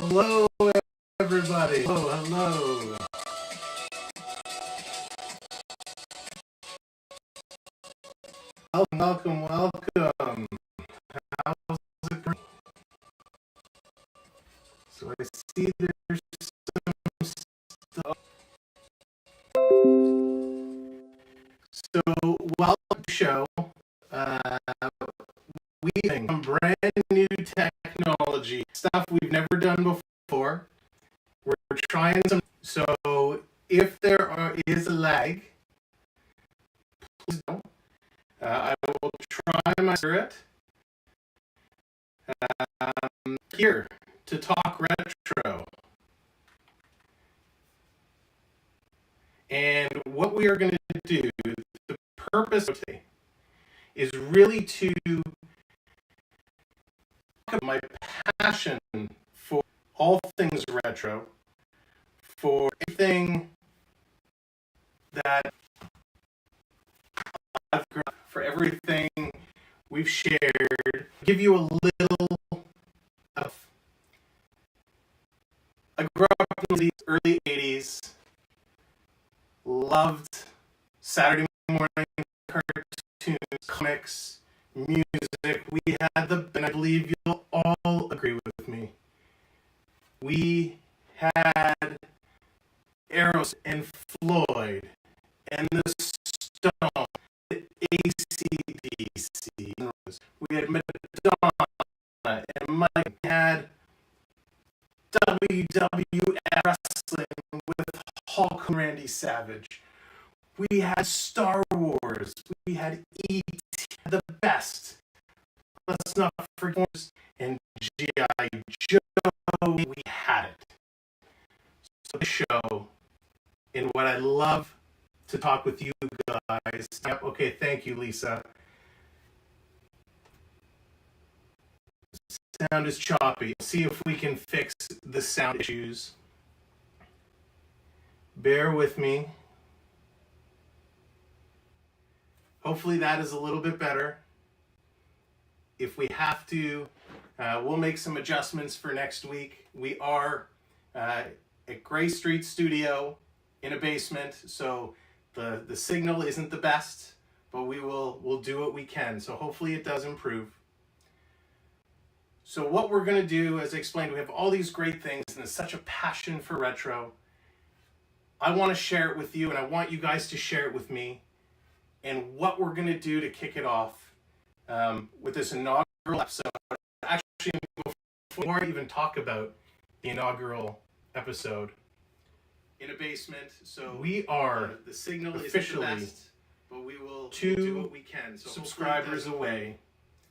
Hello, everybody. Hello. Welcome. How's it going? So I see there's some stuff. So welcome to the show. We have some brand new technology, stuff we've never done before. We're trying some. So if there is a lag, please don't. I will try my best here to talk retro. And what we are going to do, the purpose of today, is really to talk about my passion for all things retro, for everything that I've grown, for everything we've shared, give you a little of. I grew up in the early 80s, loved Saturday morning cartoons, comics, music. We had and I believe you'll all agree with me. We had Arrows and Floyd and the Stone, AC/DC. We had Madonna and Mike. We had WWF wrestling with Hulk and Randy Savage. We had Star Wars. We had E.T. The best. Let's not forget. And G.I. Joe. We had it. So the show, and what I love to talk with you guys. Yep, okay, thank you, Lisa. Sound is choppy. See if we can fix the sound issues. Bear with me. Hopefully that is a little bit better. If we have to, we'll make some adjustments for next week. We are at Gray Street Studio in a basement, so the signal isn't the best, but we'll do what we can. So hopefully it does improve. So what we're going to do, as I explained, we have all these great things, and there's such a passion for retro. I want to share it with you, and I want you guys to share it with me. And what we're going to do to kick it off with this inaugural episode. Actually, before I even talk about the inaugural episode, in a basement, so we are the signal officially isn't the best, but we'll do what we can. So subscribers away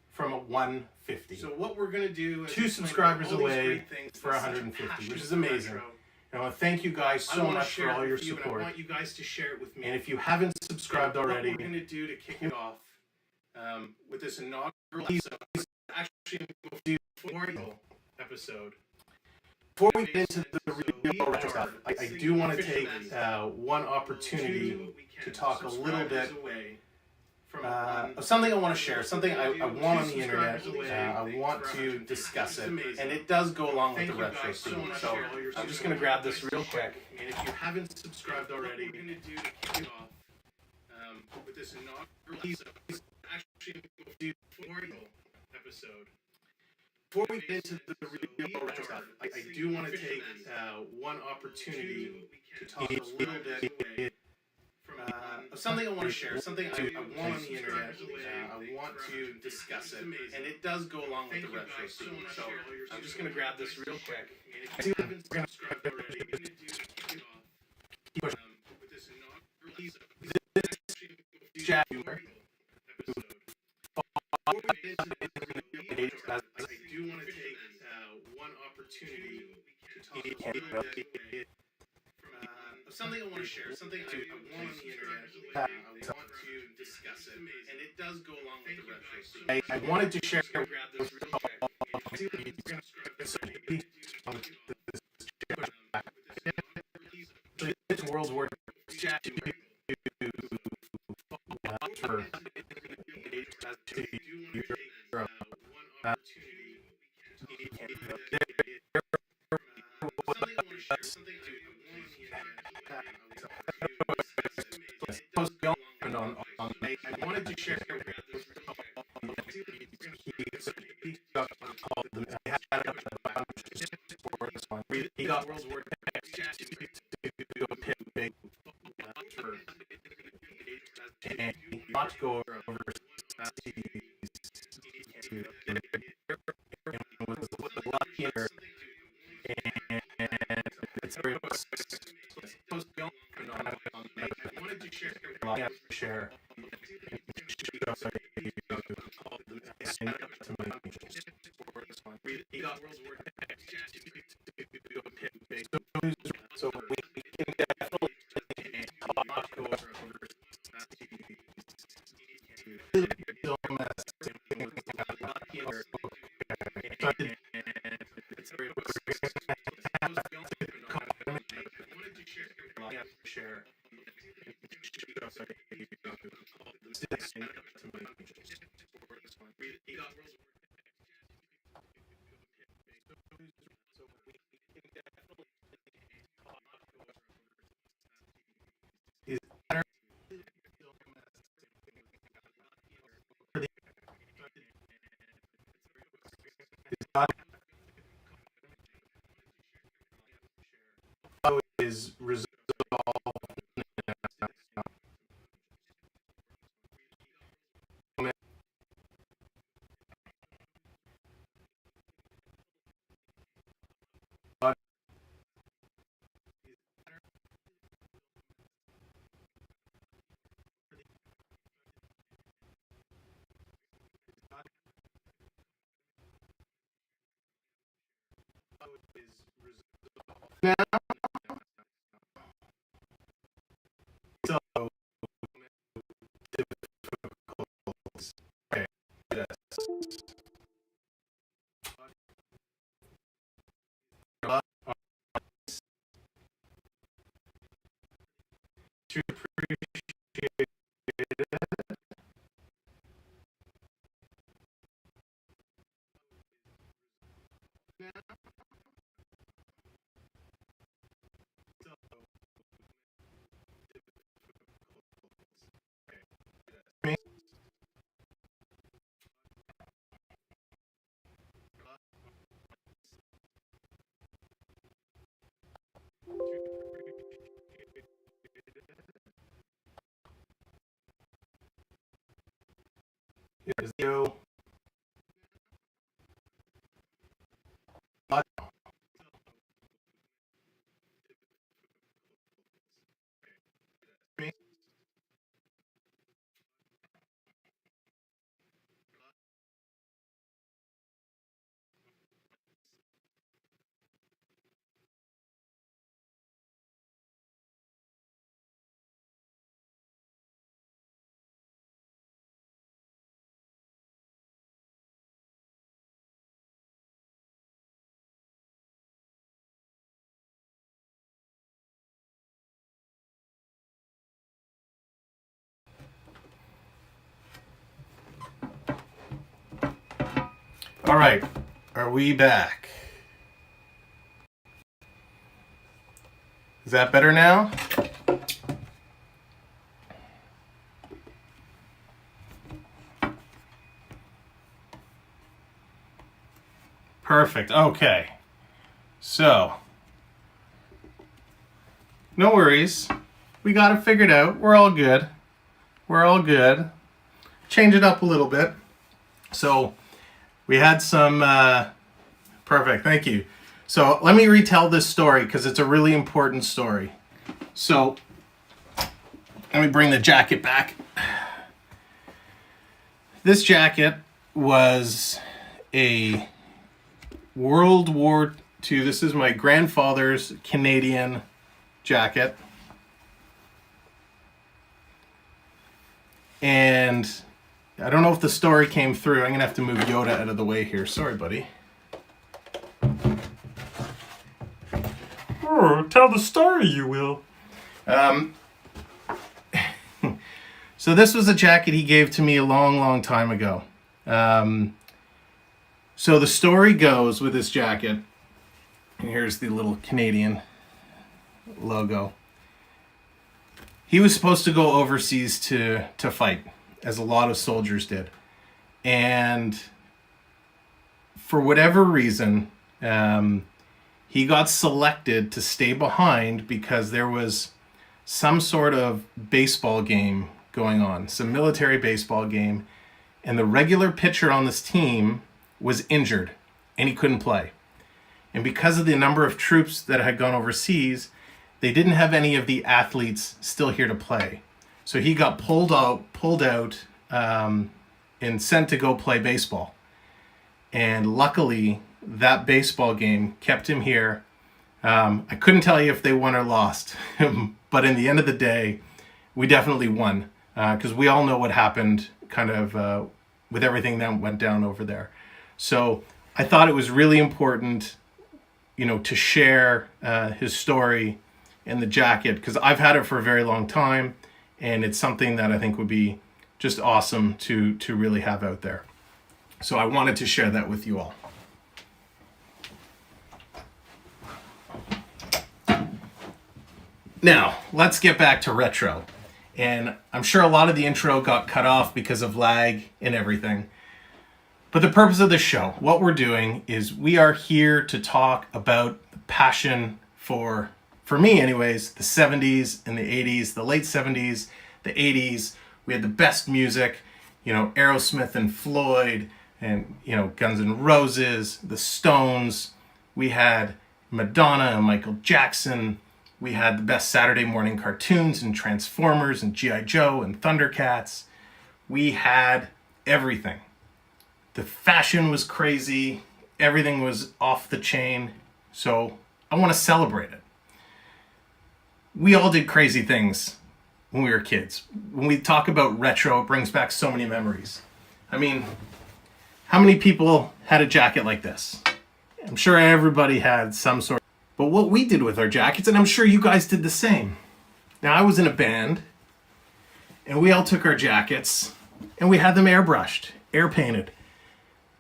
from a 150. So what we're going to do is 2 subscribers away for 150, which is amazing. I want to thank you guys so much for all your support. I want you guys to share it with me. And if you haven't subscribed already, what we're going to do to kick it off with this inaugural episode, actually before episode. Before we get into the real retro stuff, I do want to take one opportunity to talk a little bit of something I want to share, something I want on the internet. I want to discuss it, and it does go along with the retro theme. So I'm just going to grab this real quick. And if you haven't subscribed already, what we're going to do to kick it off with this inaugural episode, actually episode. Before we get into the real retro stuff, I do want to take one opportunity to talk a little bit of something I want to share, something I want on the internet. I want to discuss it, and it does go along with the retro theme. So I'm just going to grab this real quick. If you haven't subscribed already, we're going to do kick it off with this inaugural January. I do want to take one opportunity to talk a little bit of something I want to share, something I want on the internet. I want to discuss it, and it does go along with the retro theme. I wanted to share this World War II I wanted to share with you. He got World War big and not to go over was luckier and it's very share so we can definitely talk over share is resolved. Now, so okay, yes. To appreciate it. Here's the All right, are we back? Is that better now? Perfect. Okay. So, no worries. We got it figured out. We're all good. We're all good. Change it up a little bit. So, we had some... perfect. Thank you. So, let me retell this story because it's a really important story. So, let me bring the jacket back. This jacket was a World War II. This is my grandfather's Canadian jacket. And I don't know if the story came through. I'm going to have to move Yoda out of the way here. Sorry, buddy. Oh, tell the story, you will. So this was a jacket he gave to me a long, long time ago. So the story goes with this jacket, and here's the little Canadian logo. He was supposed to go overseas to fight, as a lot of soldiers did. And for whatever reason, he got selected to stay behind because there was some sort of baseball game going on, some military baseball game, and the regular pitcher on this team was injured and he couldn't play. And because of the number of troops that had gone overseas, they didn't have any of the athletes still here to play. So he got pulled out and sent to go play baseball. And luckily, that baseball game kept him here. I couldn't tell you if they won or lost, but in the end of the day, we definitely won, because we all know what happened kind of with everything that went down over there. So I thought it was really important, to share his story in the jacket, because I've had it for a very long time, and it's something that I think would be just awesome to really have out there. So I wanted to share that with you all. Now, let's get back to retro. And I'm sure a lot of the intro got cut off because of lag and everything. But the purpose of this show, what we're doing is we are here to talk about the passion for me anyways, the 70s and the 80s, the late 70s, the 80s. We had the best music, Aerosmith and Floyd and, Guns N' Roses, the Stones. We had Madonna and Michael Jackson. We had the best Saturday morning cartoons and Transformers and G.I. Joe and Thundercats. We had everything. The fashion was crazy. Everything was off the chain. So I want to celebrate it. We all did crazy things when we were kids. When we talk about retro, it brings back so many memories. I mean, how many people had a jacket like this? I'm sure everybody had some sort. But what we did with our jackets, and I'm sure you guys did the same. Now, I was in a band, and we all took our jackets, and we had them airbrushed, air painted.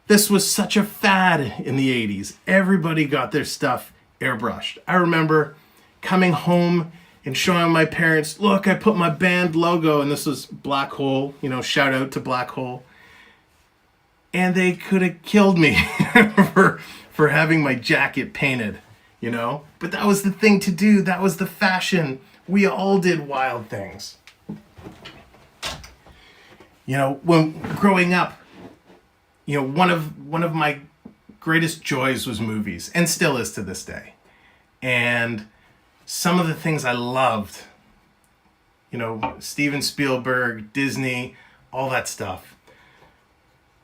This was such a fad in the 80s. Everybody got their stuff airbrushed. I remember coming home and showing my parents, look, I put my band logo, and this was Black Hole, shout out to Black Hole. And they could have killed me for having my jacket painted. But that was the thing to do. That was the fashion. We all did wild things. When growing up, one of my greatest joys was movies, and still is to this day. And some of the things I loved, Steven Spielberg, Disney, all that stuff.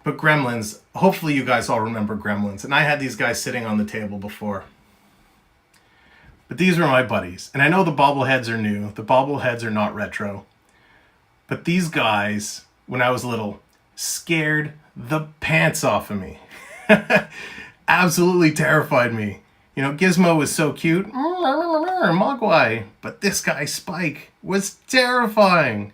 But Gremlins, hopefully you guys all remember Gremlins. And I had these guys sitting on the table before. But these were my buddies. And I know the bobbleheads are new. The bobbleheads are not retro. But these guys, when I was little, scared the pants off of me. Absolutely terrified me. Gizmo was so cute. Mogwai. But this guy, Spike, was terrifying.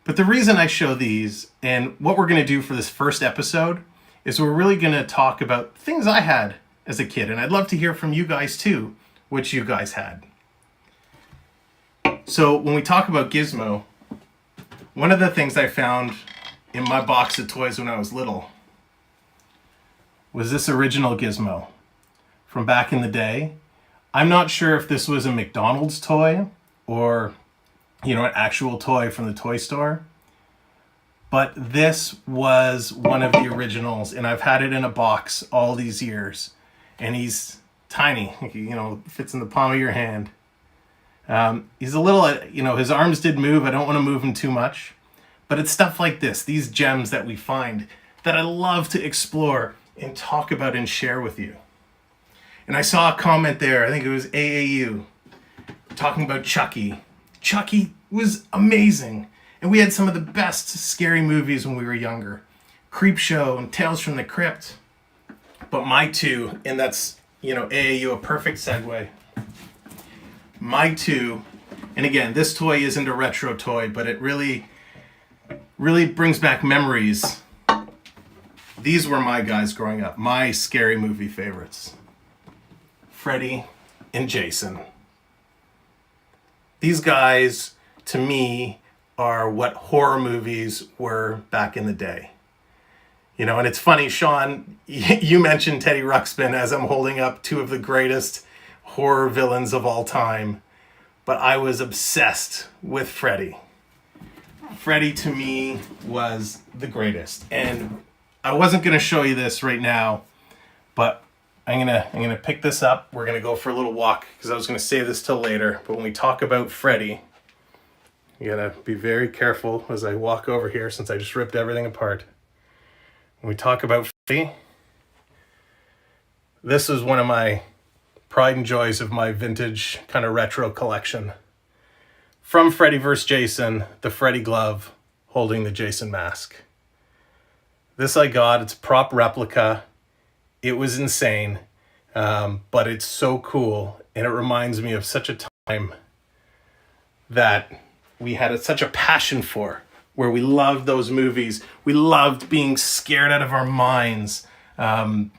But the reason I show these, and what we're going to do for this first episode, is we're really going to talk about things I had as a kid. And I'd love to hear from you guys too, what you guys had. So when we talk about Gizmo, one of the things I found in my box of toys when I was little was this original Gizmo from back in the day. I'm not sure if this was a McDonald's toy or, an actual toy from the toy store. But this was one of the originals, and I've had it in a box all these years. And he's tiny, fits in the palm of your hand. He's a little, his arms did move. I don't want to move him too much. But it's stuff like this, these gems that we find, that I love to explore and talk about and share with you. And I saw a comment there, I think it was AAU, talking about Chucky. Chucky was amazing. And we had some of the best scary movies when we were younger. Creepshow and Tales from the Crypt. But my two, and that's, AAU, a perfect segue. My two, and again, this toy isn't a retro toy, but it really brings back memories. These were my guys growing up, my scary movie favorites. Freddy and Jason. These guys, to me, are what horror movies were back in the day. You know, and it's funny, Sean, you mentioned Teddy Ruxpin as I'm holding up two of the greatest horror villains of all time, but I was obsessed with Freddy. Freddy, to me, was the greatest. And I wasn't going to show you this right now, but I'm gonna pick this up. We're gonna go for a little walk because I was gonna save this till later. But when we talk about Freddy, you gotta be very careful as I walk over here since I just ripped everything apart. When we talk about Freddy, this is one of my pride and joys of my vintage kind of retro collection. From Freddy vs. Jason, the Freddy glove holding the Jason mask. This I got, it's a prop replica. It was insane, but it's so cool, and it reminds me of such a time that we had such a passion for, where we loved those movies. We loved being scared out of our minds, and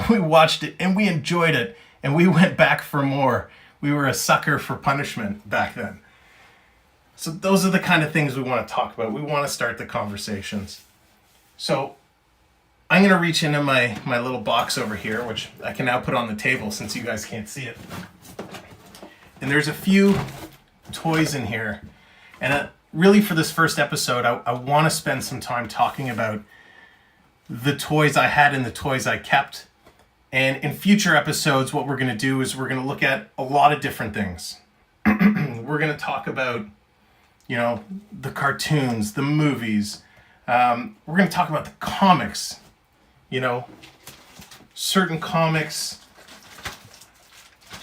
we watched it, and we enjoyed it, and we went back for more. We were a sucker for punishment back then. So those are the kind of things we want to talk about. We want to start the conversations. So I'm going to reach into my little box over here, which I can now put on the table since you guys can't see it. And there's a few toys in here. And really for this first episode, I want to spend some time talking about the toys I had and the toys I kept. And in future episodes, what we're going to do is we're going to look at a lot of different things. We're going to talk about, you know, the cartoons, the movies. We're going to talk about the comics. You know, certain comics,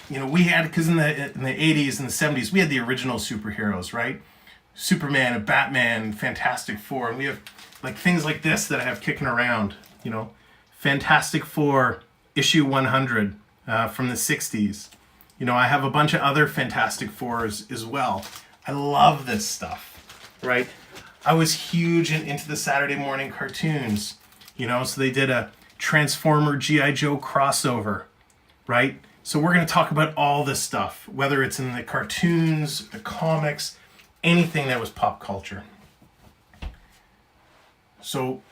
you know, we had, because in the 80s and the 70s, we had the original superheroes, right? Superman and Batman, Fantastic Four, and we have like things like this that I have kicking around, you know, Fantastic Four issue 100 from the 60s. You know, I have a bunch of other Fantastic Fours as well. I love this stuff, right? I was huge into the Saturday morning cartoons. You know, so they did a Transformer G.I. Joe crossover, right? So we're going to talk about all this stuff, whether it's in the cartoons, the comics, anything that was pop culture. So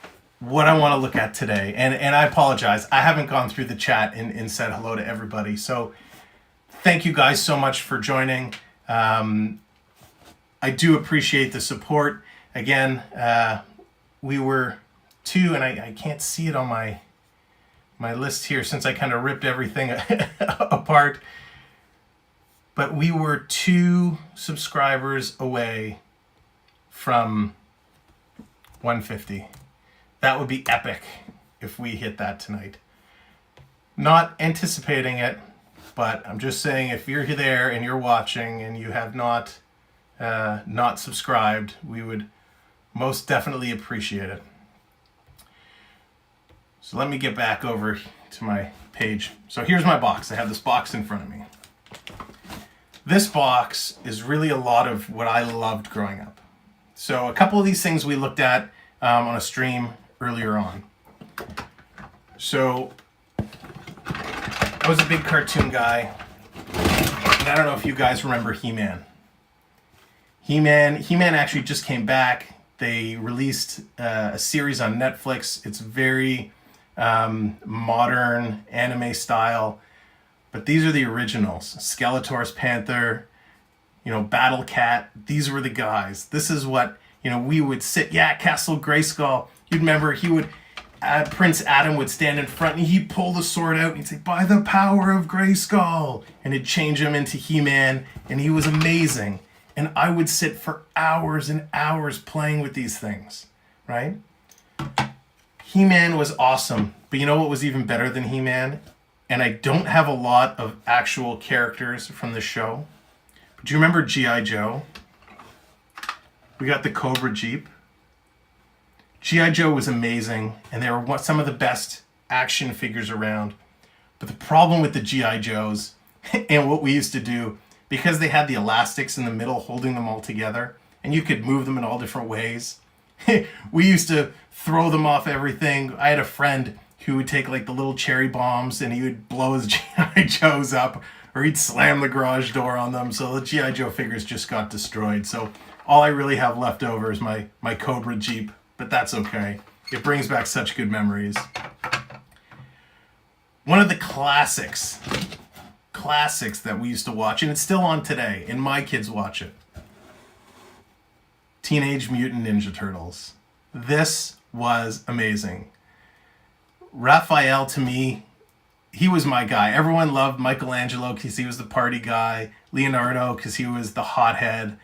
what I want to look at today, and I apologize, I haven't gone through the chat and said hello to everybody. So thank you guys so much for joining. I do appreciate the support. Again, we were two, and I can't see it on my list here since I kind of ripped everything apart. But we were 2 subscribers away from 150. That would be epic if we hit that tonight. Not anticipating it, but I'm just saying if you're there and you're watching and you have not subscribed, we would most definitely appreciate it. So let me get back over to my page. So here's my box. I have this box in front of me. This box is really a lot of what I loved growing up. So a couple of these things we looked at on a stream earlier on. So I was a big cartoon guy. And I don't know if you guys remember He-Man. He-Man actually just came back. They released a series on Netflix. It's very modern anime style, but these are the originals. Skeletor's Panther, you know, Battle Cat. These were the guys. This is what, you know, we would sit. Yeah, Castle Grayskull. You'd remember Prince Adam would stand in front and he'd pull the sword out and he'd say, "By the power of Grayskull," and it'd change him into He-Man, and he was amazing. And I would sit for hours and hours playing with these things, right? He-Man was awesome, but you know what was even better than He-Man? And I don't have a lot of actual characters from the show. But do you remember G.I. Joe? We got the Cobra Jeep. G.I. Joe was amazing, and they were some of the best action figures around. But the problem with the G.I. Joes and what we used to do, because they had the elastics in the middle holding them all together, and you could move them in all different ways, we used to throw them off everything. I had a friend who would take like the little cherry bombs and he would blow his G.I. Joes up or he'd slam the garage door on them. So the G.I. Joe figures just got destroyed. So all I really have left over is my Cobra Jeep, but that's okay. It brings back such good memories. One of the classics that we used to watch, and it's still on today, and my kids watch it. Teenage Mutant Ninja Turtles. This was amazing. Raphael, to me, he was my guy. Everyone loved Michelangelo because he was the party guy. Leonardo because he was the hothead.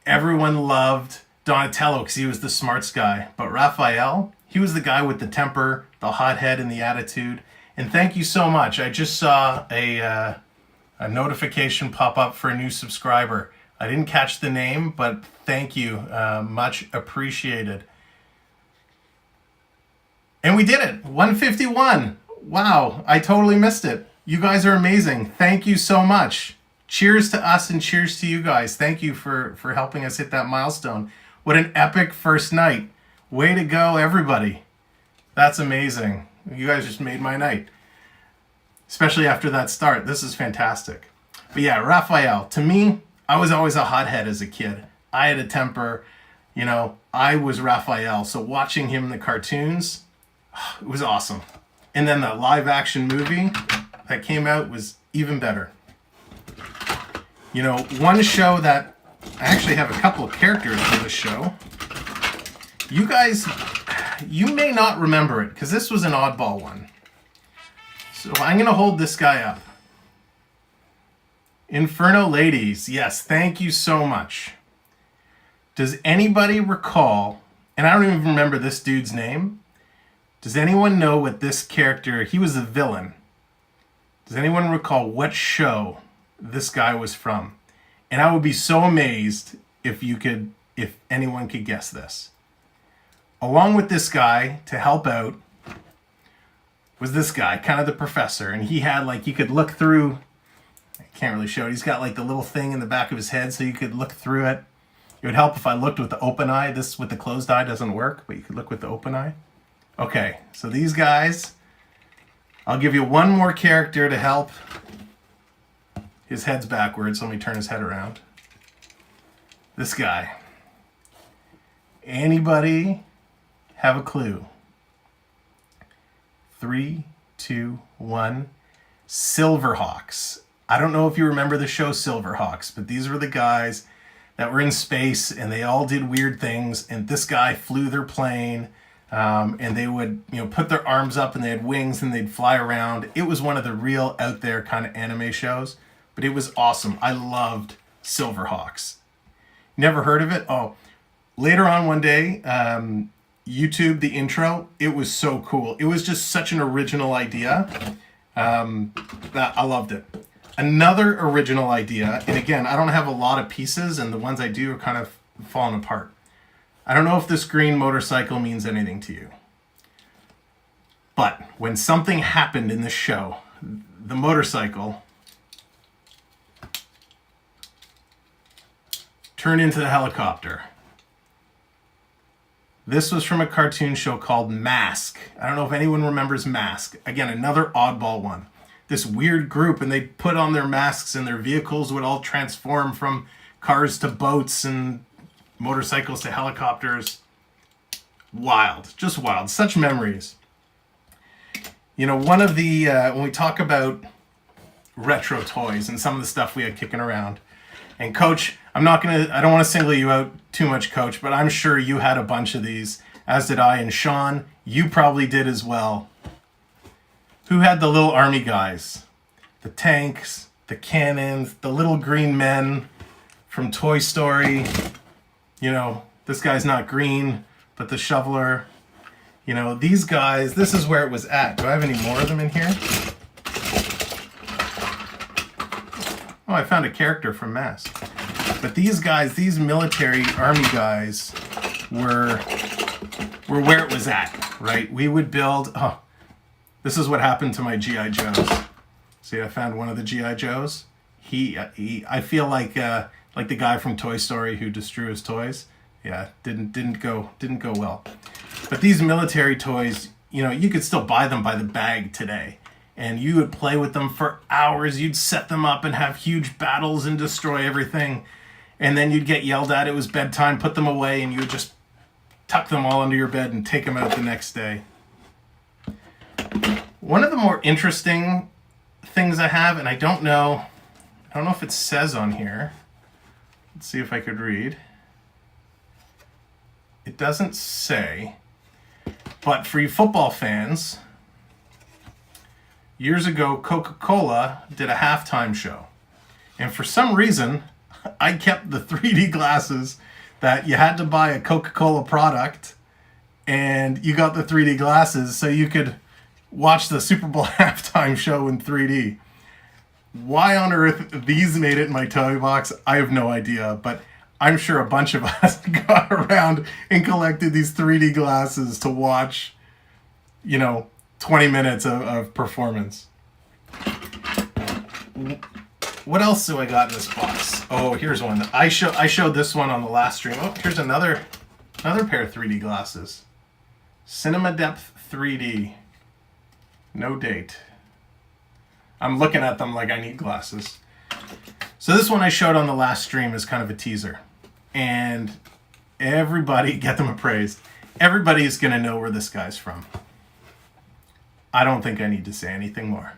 Everyone loved Donatello because he was the smarts guy. But Raphael, he was the guy with the temper, the hothead, and the attitude. And thank you so much. I just saw a notification pop up for a new subscriber. I didn't catch the name, but thank you. Much appreciated. And we did it. 151. Wow, I totally missed it. You guys are amazing. Thank you so much. Cheers to us and cheers to you guys. Thank you for helping us hit that milestone. What an epic first night. Way to go, everybody. That's amazing. You guys just made my night. Especially after that start. This is fantastic. But yeah, Raphael, to me, I was always a hothead as a kid. I had a temper. You know, I was Raphael. So watching him in the cartoons, it was awesome. And then the live action movie that came out was even better. You know, one show that I actually have a couple of characters for this show. You guys, you may not remember it because this was an oddball one. So I'm going to hold this guy up. Inferno Ladies. Yes, thank you so much. Does anybody recall, and I don't even remember this dude's name. Does anyone know what this character, he was a villain. Does anyone recall what show this guy was from? And I would be so amazed if anyone could guess this. Along with this guy, to help out, was this guy, kind of the professor. And he had, like, you could look through, I can't really show it. He's got, like, the little thing in the back of his head so you could look through it. It would help if I looked with the open eye. This with the closed eye doesn't work, but you could look with the open eye. Okay, so these guys, I'll give you one more character to help. His head's backwards, so let me turn his head around. This guy. Anybody have a clue? 3, 2, 1. Silverhawks. I don't know if you remember the show Silverhawks, but these were the guys that were in space and they all did weird things. And this guy flew their plane, and they would, put their arms up and they had wings and they'd fly around. It was one of the real out there kind of anime shows, but it was awesome. I loved Silverhawks. Never heard of it? Oh, later on one day, YouTube, the intro, it was so cool. It was just such an original idea that I loved it. Another original idea, and again, I don't have a lot of pieces, and the ones I do are kind of falling apart. I don't know if this green motorcycle means anything to you. But when something happened in this show, the motorcycle turned into the helicopter. This was from a cartoon show called Mask. I don't know if anyone remembers Mask. Again, another oddball one. This weird group, and they'd put on their masks and their vehicles would all transform from cars to boats and motorcycles to helicopters. Wild, just wild. Such memories. One of the, when we talk about retro toys and some of the stuff we had kicking around, and Coach, I don't want to single you out too much, Coach, but I'm sure you had a bunch of these, as did I. And Sean, you probably did as well. Who had the little army guys? The tanks, the cannons, the little green men from Toy Story. This guy's not green, but the shoveler. These guys, this is where it was at. Do I have any more of them in here? Oh, I found a character from Mask. But these guys, these military army guys were where it was at, right? We would build, this is what happened to my G.I. Joes. See, I found one of the G.I. Joes. I feel like the guy from Toy Story who destroyed his toys. Yeah, didn't go well. But these military toys, you could still buy them by the bag today. and you would play with them for hours. You'd set them up and have huge battles and destroy everything. And then you'd get yelled at. It was bedtime, put them away, and you would just tuck them all under your bed and take them out the next day. One of the more interesting things I have, and I don't know if it says on here. Let's see if I could read. It doesn't say, but for you football fans, years ago, Coca-Cola did a halftime show. And for some reason, I kept the 3D glasses that you had to buy a Coca-Cola product, and you got the 3D glasses so you could watch the Super Bowl halftime show in 3D. Why on earth these made it in my toy box, I have no idea, but I'm sure a bunch of us got around and collected these 3D glasses to watch, 20 minutes of performance. What else do I got in this box? Oh, here's one. I showed this one on the last stream. Oh, here's another pair of 3D glasses. Cinema Depth 3D. No date. I'm looking at them like I need glasses. So this one I showed on the last stream is kind of a teaser. And everybody, get them appraised, everybody's going to know where this guy's from. I don't think I need to say anything more.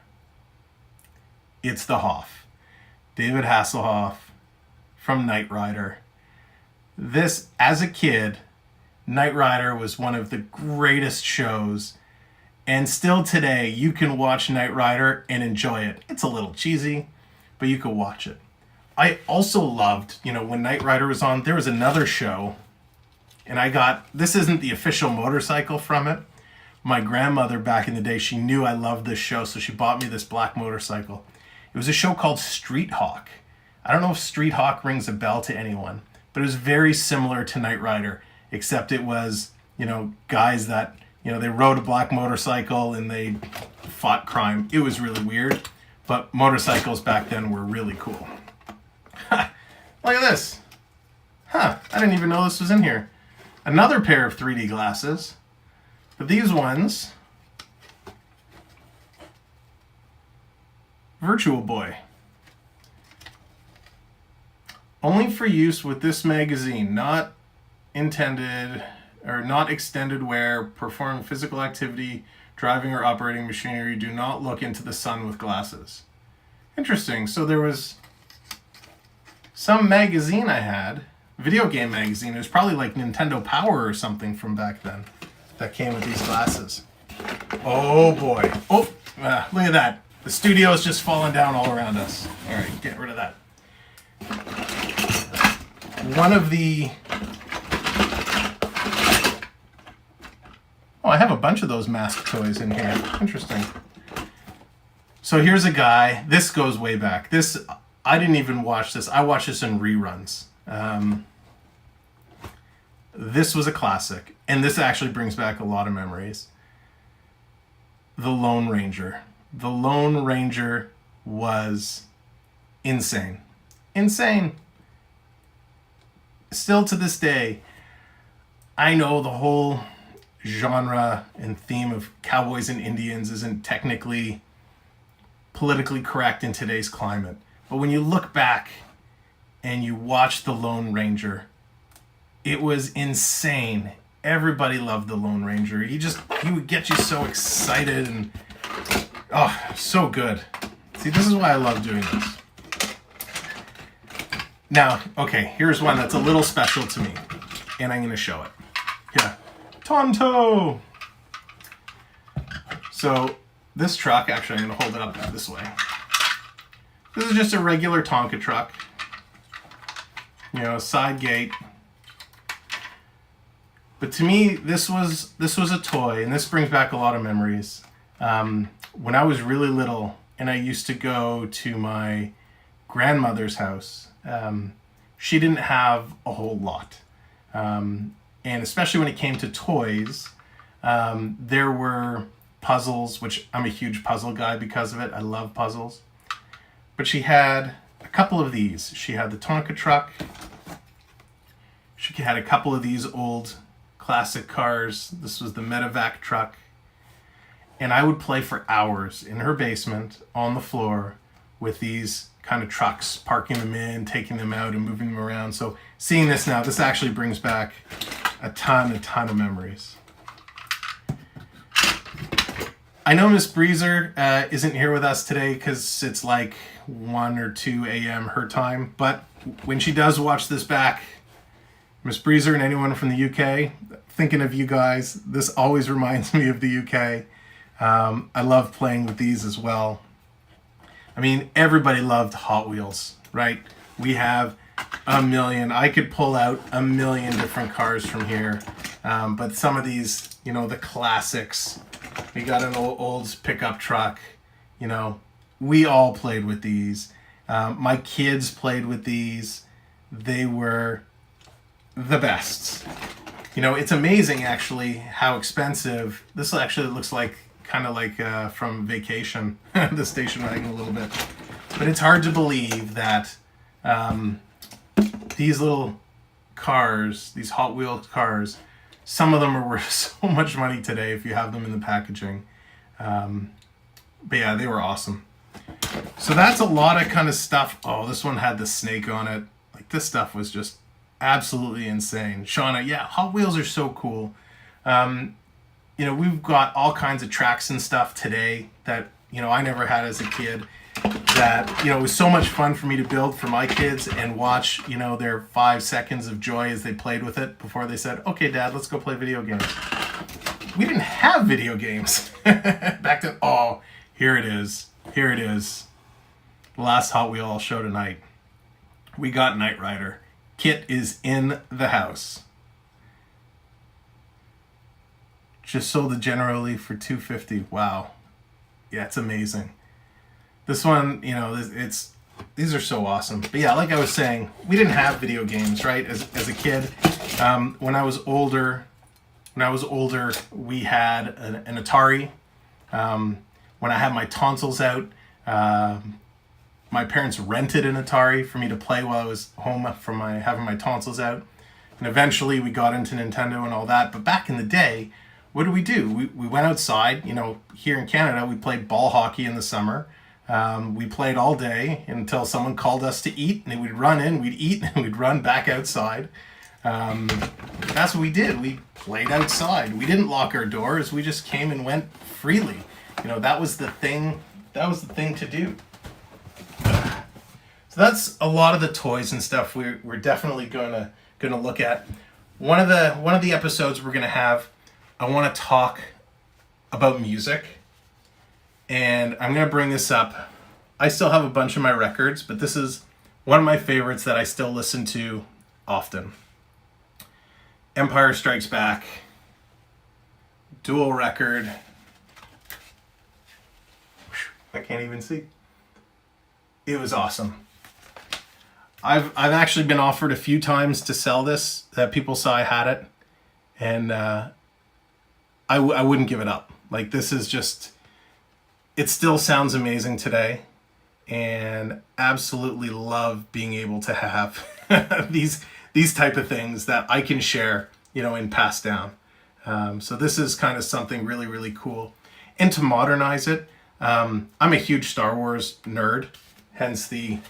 It's the Hoff. David Hasselhoff from Knight Rider. This, as a kid, Knight Rider was one of the greatest shows. And still today, you can watch Knight Rider and enjoy it. It's a little cheesy, but you can watch it. I also loved, when Knight Rider was on, there was another show, and this isn't the official motorcycle from it. My grandmother back in the day, she knew I loved this show, so she bought me this black motorcycle. It was a show called Street Hawk. I don't know if Street Hawk rings a bell to anyone, but it was very similar to Knight Rider, except it was, guys that, they rode a black motorcycle and they fought crime. It was really weird, but motorcycles back then were really cool. Look at this. I didn't even know this was in here. Another pair of 3D glasses. But these ones, Virtual Boy. Only for use with this magazine, not intended or not extended wear, performing physical activity, driving or operating machinery. Do not look into the sun with glasses. Interesting. So there was some magazine I had, video game magazine. It was probably like Nintendo Power or something from back then that came with these glasses. Oh boy. Oh, look at that. The studio is just falling down all around us. All right, get rid of that. One of the... Oh, I have a bunch of those mask toys in here. Interesting. So here's a guy. This goes way back. This, I didn't even watch this. I watched this in reruns. This was a classic, and this actually brings back a lot of memories. The Lone Ranger. The Lone Ranger was insane. Insane. Still to this day, I know the whole genre and theme of cowboys and Indians isn't technically politically correct in today's climate. But when you look back and you watch The Lone Ranger, it was insane. Everybody loved The Lone Ranger. He would get you so excited and, oh, so good. See, this is why I love doing this. Now, okay, here's one that's a little special to me, and I'm going to show it. Yeah. Tonto! So, this truck, actually, I'm going to hold it up this way. This is just a regular Tonka truck. Side gate. But to me, this was a toy, and this brings back a lot of memories. When I was really little, and I used to go to my grandmother's house, she didn't have a whole lot. And especially when it came to toys, there were puzzles, which I'm a huge puzzle guy because of it. I love puzzles. But she had a couple of these. She had the Tonka truck. She had a couple of these old classic cars. This was the Medevac truck. And I would play for hours in her basement on the floor with these kind of trucks, parking them in, taking them out, and moving them around. So seeing this now, this actually brings back a ton of memories. I know Miss Breezer isn't here with us today because it's like 1 or 2 a.m. her time, but when she does watch this back, Miss Breezer and anyone from the UK, thinking of you guys, this always reminds me of the UK. I love playing with these as well. I mean, everybody loved Hot Wheels, right? We have a million. I could pull out a million different cars from here. But some of these, you know, the classics. We got an old pickup truck. You know, we all played with these. My kids played with these. They were the best. You know, it's amazing actually how expensive. This actually looks like kind of like from Vacation, the station wagon a little bit. But it's hard to believe that these little cars, these Hot Wheels cars, some of them are worth so much money today if you have them in the packaging. But yeah, they were awesome. So that's a lot of kind of stuff. Oh, this one had the snake on it. Like, this stuff was just absolutely insane. Shauna, yeah, Hot Wheels are so cool. You know, we've got all kinds of tracks and stuff today that, you know, I never had as a kid, that, you know, it was so much fun for me to build for my kids and watch, you know, their 5 seconds of joy as they played with it before they said, okay, Dad, let's go play video games. We didn't have video games back then. Oh, here it is. Here it is. The last Hot Wheel I'll show tonight. We got Knight Rider. Kit is in the house. Just sold it generally for $250. Wow. Yeah, it's amazing. This one, you know, these are so awesome. But yeah, like I was saying, we didn't have video games, right? As a kid, when I was older, we had an Atari. When I had my tonsils out, my parents rented an Atari for me to play while I was home from having my tonsils out. And eventually we got into Nintendo and all that. But back in the day, what did we do? We went outside. You know, here in Canada, we played ball hockey in the summer. We played all day until someone called us to eat, and we'd run in, we'd eat, and we'd run back outside. That's what we did. We played outside. We didn't lock our doors. We just came and went freely. You know, that was the thing. That was the thing to do. So that's a lot of the toys and stuff we're definitely gonna look at. One of the episodes we're gonna have, I want to talk about music, and I'm gonna bring this up. I still have a bunch of my records, but this is one of my favorites that I still listen to often. Empire Strikes Back, dual record. I can't even see. It was awesome. I've actually been offered a few times to sell this, that people saw I had it, and I wouldn't give it up. Like, this is just, it still sounds amazing today, and absolutely love being able to have these type of things that I can share, you know, and pass down. So this is kind of something really, really cool. And to modernize it, I'm a huge Star Wars nerd, hence the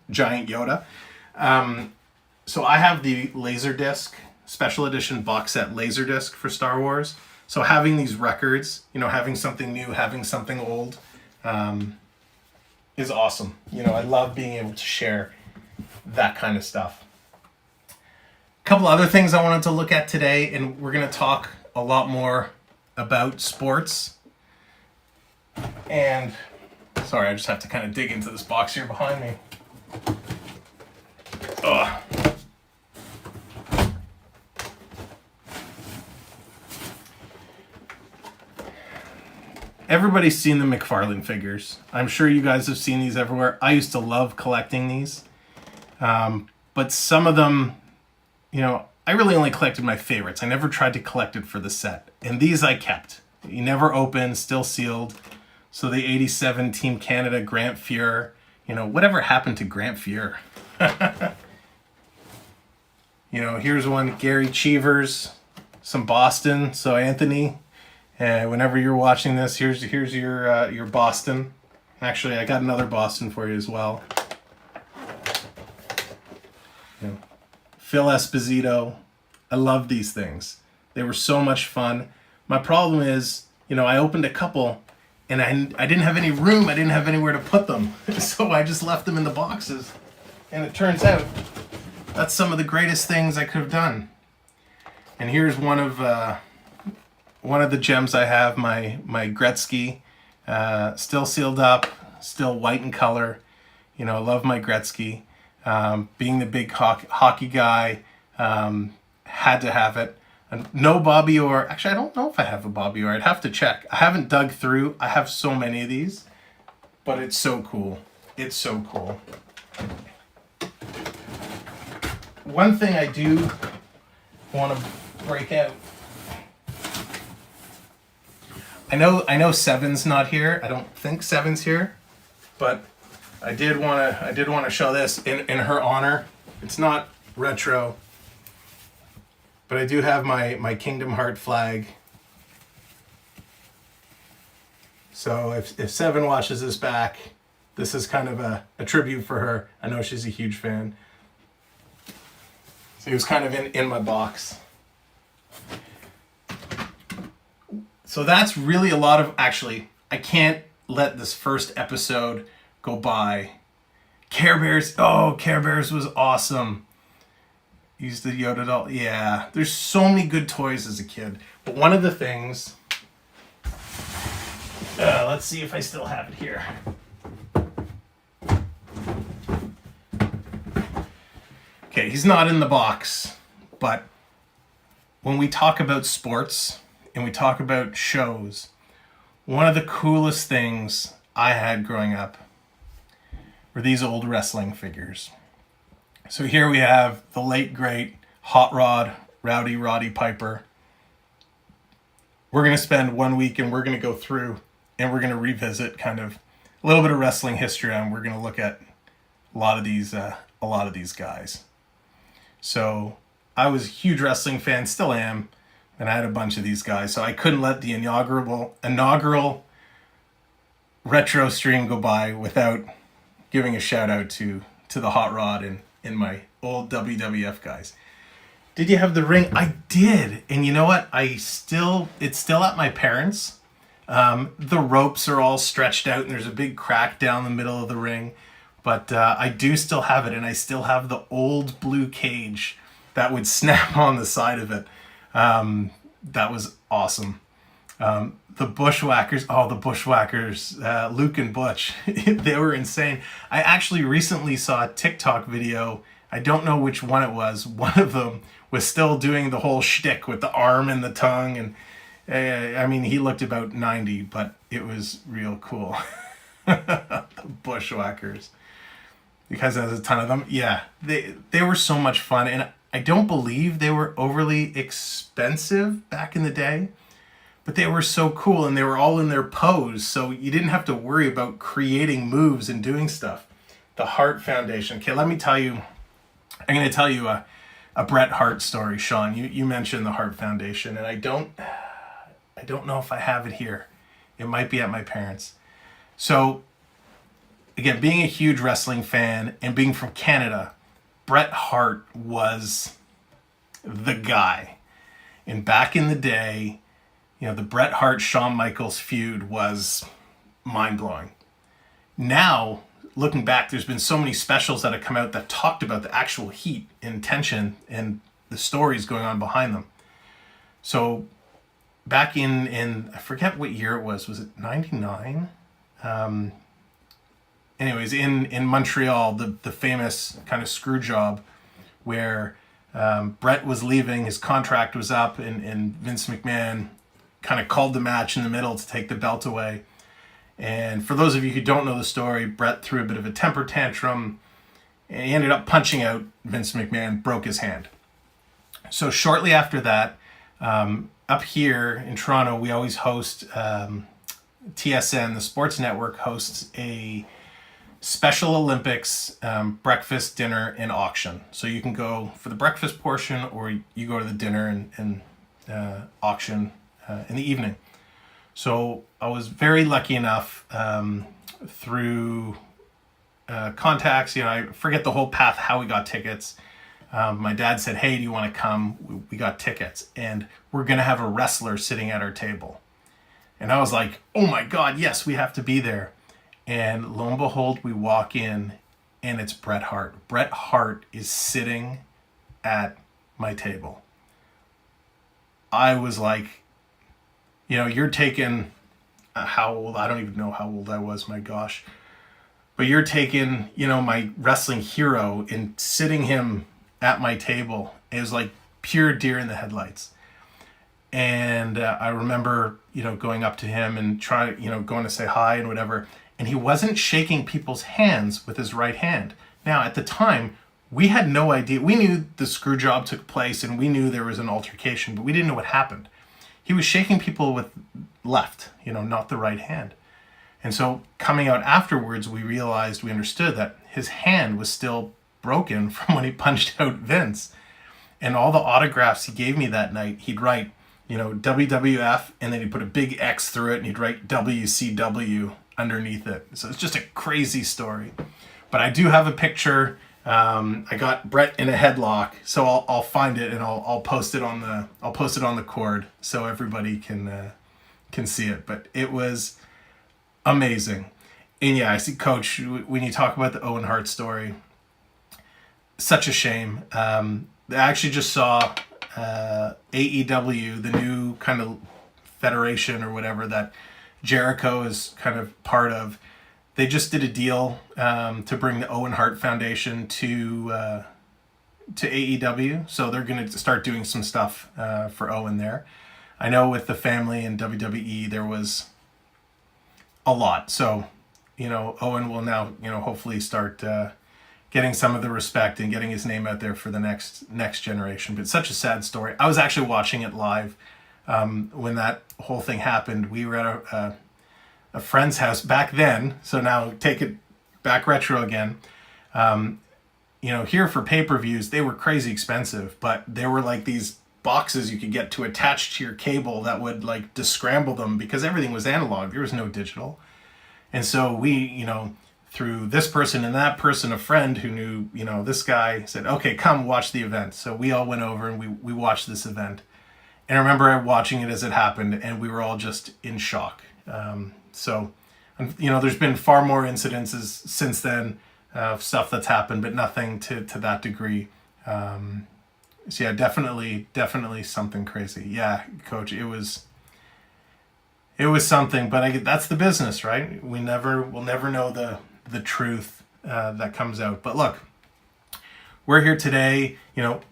giant Yoda. So I have the Laserdisc special edition box set Laserdisc for Star Wars. So having these records, you know, having something new, having something old, is awesome. You know, I love being able to share that kind of stuff. A couple other things I wanted to look at today, and we're going to talk a lot more about sports. And sorry, I just have to kind of dig into this box here behind me. Ugh. Everybody's seen the McFarlane figures. I'm sure you guys have seen these everywhere. I used to love collecting these. But some of them, you know, I really only collected my favorites. I never tried to collect it for the set. And these I kept. You never opened, still sealed. So the 87 Team Canada Grant Fuhr, you know, whatever happened to Grant Fuhr? You know, here's one, Gary Cheevers, some Boston. So Anthony, Whenever you're watching this, here's your Boston. Actually, I got another Boston for you as well. You know, Phil Esposito. I love these things. They were so much fun. My problem is, you know, I opened a couple and I didn't have any room. I didn't have anywhere to put them. So I just left them in the boxes. And it turns out that's some of the greatest things I could have done. And here's one of the gems I have, my Gretzky, still sealed up, still white in color. You know, I love my Gretzky. Being the big hockey guy, had to have it. And no Bobby Orr. Actually, I don't know if I have a Bobby Orr. I'd have to check. I haven't dug through. I have so many of these, but it's so cool. It's so cool. One thing I do want to break out. I know Seven's not here. I don't think Seven's here, but I did want to show this in her honor. It's not retro, but I do have my Kingdom Heart flag. So if Seven watches this back, this is kind of a tribute for her. I know she's a huge fan. So he was kind of in my box. So that's really a lot of, actually, I can't let this first episode go by. Care Bears, oh, Care Bears was awesome. Use the Yoda doll, yeah. There's so many good toys as a kid. But one of the things, let's see if I still have it here. Okay, he's not in the box, but when we talk about sports and we talk about shows, one of the coolest things I had growing up were these old wrestling figures. So here we have the late great Hot Rod, Roddy Piper. We're going to spend 1 week and we're going to go through and we're going to revisit kind of a little bit of wrestling history, and we're going to look at a lot of these guys. So I was a huge wrestling fan, still am, and I had a bunch of these guys. So I couldn't let the inaugural retro stream go by without giving a shout out to the Hot Rod and my old WWF guys. Did you have the ring? I did. And you know what? It's still at my parents'. The ropes are all stretched out and there's a big crack down the middle of the ring. But I do still have it, and I still have the old blue cage that would snap on the side of it. That was awesome. The Bushwhackers, Luke and Butch, they were insane. I actually recently saw a TikTok video. I don't know which one it was. One of them was still doing the whole shtick with the arm and the tongue. And I mean, he looked about 90, but it was real cool. The Bushwhackers. Because there's a ton of them. Yeah, they were so much fun. And I don't believe they were overly expensive back in the day. But they were so cool, and they were all in their pose, so you didn't have to worry about creating moves and doing stuff. The Hart Foundation. Okay, let me tell you, I'm going to tell you a Bret Hart story, Sean. You mentioned the Hart Foundation, and I don't know if I have it here. It might be at my parents'. So, again, being a huge wrestling fan and being from Canada, Bret Hart was the guy. And back in the day, you know, the Bret Hart-Shawn Michaels feud was mind-blowing. Now, looking back, there's been so many specials that have come out that talked about the actual heat and tension and the stories going on behind them. So, back in I forget what year it was it 99? Anyways, in Montreal, the famous kind of screw job where Bret was leaving, his contract was up, and Vince McMahon kind of called the match in the middle to take the belt away. And for those of you who don't know the story, Bret threw a bit of a temper tantrum, and he ended up punching out Vince McMahon, broke his hand. So shortly after that, up here in Toronto, we always host, TSN, the sports network, hosts a Special Olympics breakfast, dinner, and auction. So you can go for the breakfast portion, or you go to the dinner and auction in the evening. So I was very lucky enough through contacts, I forget the whole path how we got tickets. My dad said, hey, do you want to come? We got tickets, and we're going to have a wrestler sitting at our table. And I was like, oh my God, yes, we have to be there. And lo and behold, we walk in, and it's Bret Hart. Bret Hart is sitting at my table. I was like, you're taking, how old? I don't even know how old I was, my gosh. But you're taking, my wrestling hero and sitting him at my table. It was like pure deer in the headlights. And I remember, going up to him and trying, going to say hi and whatever. And he wasn't shaking people's hands with his right hand. Now, at the time, we had no idea. We knew the screw job took place and we knew there was an altercation, but we didn't know what happened. He was shaking people with left, not the right hand. And so coming out afterwards, we understood that his hand was still broken from when he punched out Vince. And all the autographs he gave me that night, he'd write, WWF, and then he'd put a big X through it, and he'd write WCW underneath it. So it's just a crazy story. But I do have a picture. I got Bret in a headlock, so I'll find it and I'll post it on the cord so everybody can see it. But it was amazing. And yeah, I see, Coach, when you talk about the Owen Hart story, such a shame. I actually just saw AEW, the new kind of federation or whatever that Jericho is kind of part of. They just did a deal to bring the Owen Hart Foundation to AEW. So they're going to start doing some stuff for Owen there. I know with the family and WWE, there was a lot. So, Owen will now, hopefully start getting some of the respect and getting his name out there for the next generation. But such a sad story. I was actually watching it live when that whole thing happened. We were at a friend's house back then. So now take it back retro again. Here for pay-per-views, they were crazy expensive, but there were like these boxes you could get to attach to your cable that would like descramble them because everything was analog. There was no digital. And so we, through this person and that person, a friend who knew, this guy said, okay, come watch the event. So we all went over and we watched this event. And I remember watching it as it happened and we were all just in shock. So, there's been far more incidences since then of stuff that's happened, but nothing to that degree. So yeah, definitely something crazy. Yeah, Coach, it was something, but that's the business, right? We'll never know the truth that comes out. But look, we're here today.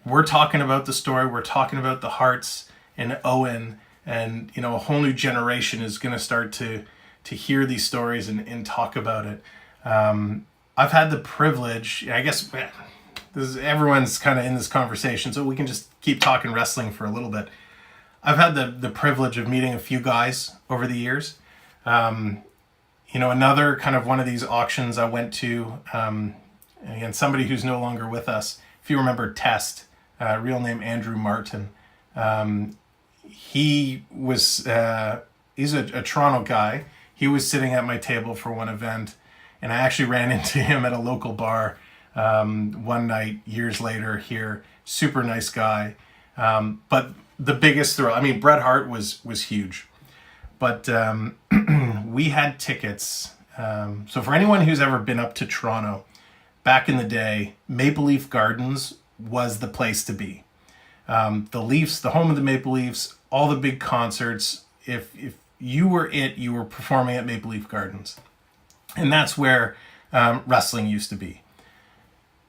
We're talking about the story. We're talking about the Harts and Owen, and a whole new generation is going to start to hear these stories and talk about it. I've had the privilege, I guess everyone's kind of in this conversation, so we can just keep talking wrestling for a little bit. I've had the privilege of meeting a few guys over the years. Another kind of one of these auctions I went to, again, somebody who's no longer with us, if you remember Test, real name Andrew Martin. He was, he's a Toronto guy. He was sitting at my table for one event, and I actually ran into him at a local bar one night years later here. Super nice guy. But the biggest thrill, Bret Hart was huge. But we had tickets. So for anyone who's ever been up to Toronto, back in the day, Maple Leaf Gardens was the place to be. The Leafs, the home of the Maple Leafs, all the big concerts. If you were you were performing at Maple Leaf Gardens. And that's where wrestling used to be.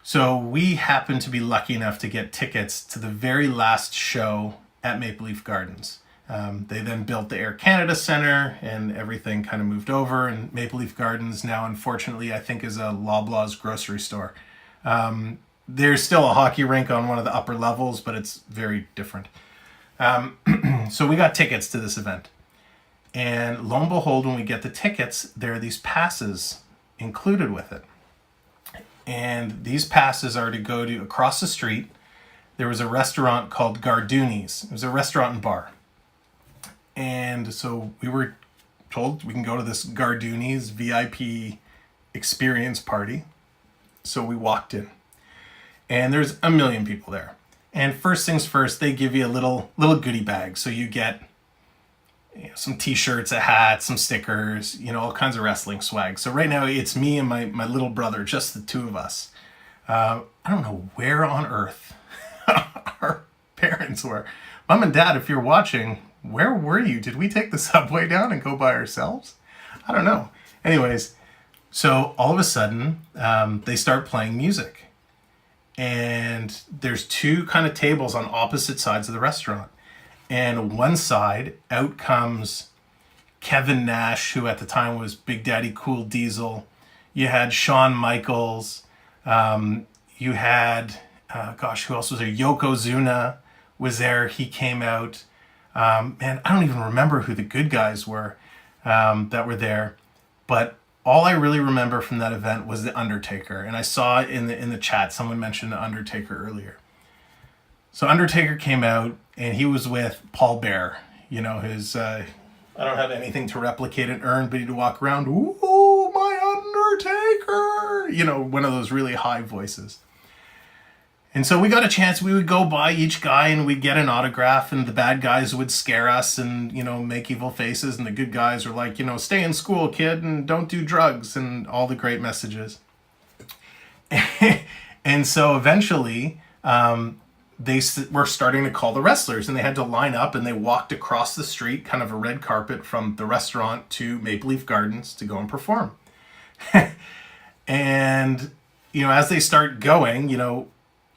So we happened to be lucky enough to get tickets to the very last show at Maple Leaf Gardens. They then built the Air Canada Centre and everything kind of moved over. And Maple Leaf Gardens now, unfortunately, I think is a Loblaws grocery store. There's still a hockey rink on one of the upper levels, but it's very different. So we got tickets to this event. And lo and behold, when we get the tickets, there are these passes included with it. And these passes are to go to across the street. There was a restaurant called Garduni's. It was a restaurant and bar. And so we were told we can go to this Garduni's VIP experience party. So we walked in, and there's a million people there. And first things first, they give you a little goodie bag. So you get some t-shirts, a hat, some stickers, all kinds of wrestling swag. So right now it's me and my little brother, just the two of us. I don't know where on earth our parents were. Mom and Dad, if you're watching, where were you? Did we take the subway down and go by ourselves? I don't know. Anyways, so all of a sudden, they start playing music. And there's two kind of tables on opposite sides of the restaurant. And one side, out comes Kevin Nash, who at the time was Big Daddy Cool Diesel. You had Shawn Michaels. You had, who else was there? Yokozuna was there. He came out. Man, I don't even remember who the good guys were that were there. But all I really remember from that event was The Undertaker. And I saw in the chat, someone mentioned The Undertaker earlier. So Undertaker came out, and he was with Paul Bear. His, I don't have anything to replicate and earn, but he'd walk around, "Ooh, my Undertaker!" One of those really high voices. And so we got a chance, we would go by each guy and we'd get an autograph, and the bad guys would scare us and, make evil faces. And the good guys were like, stay in school, kid, and don't do drugs, and all the great messages. And so eventually, they were starting to call the wrestlers, and they had to line up, and they walked across the street, kind of a red carpet from the restaurant to Maple Leaf Gardens to go and perform. And, as they start going,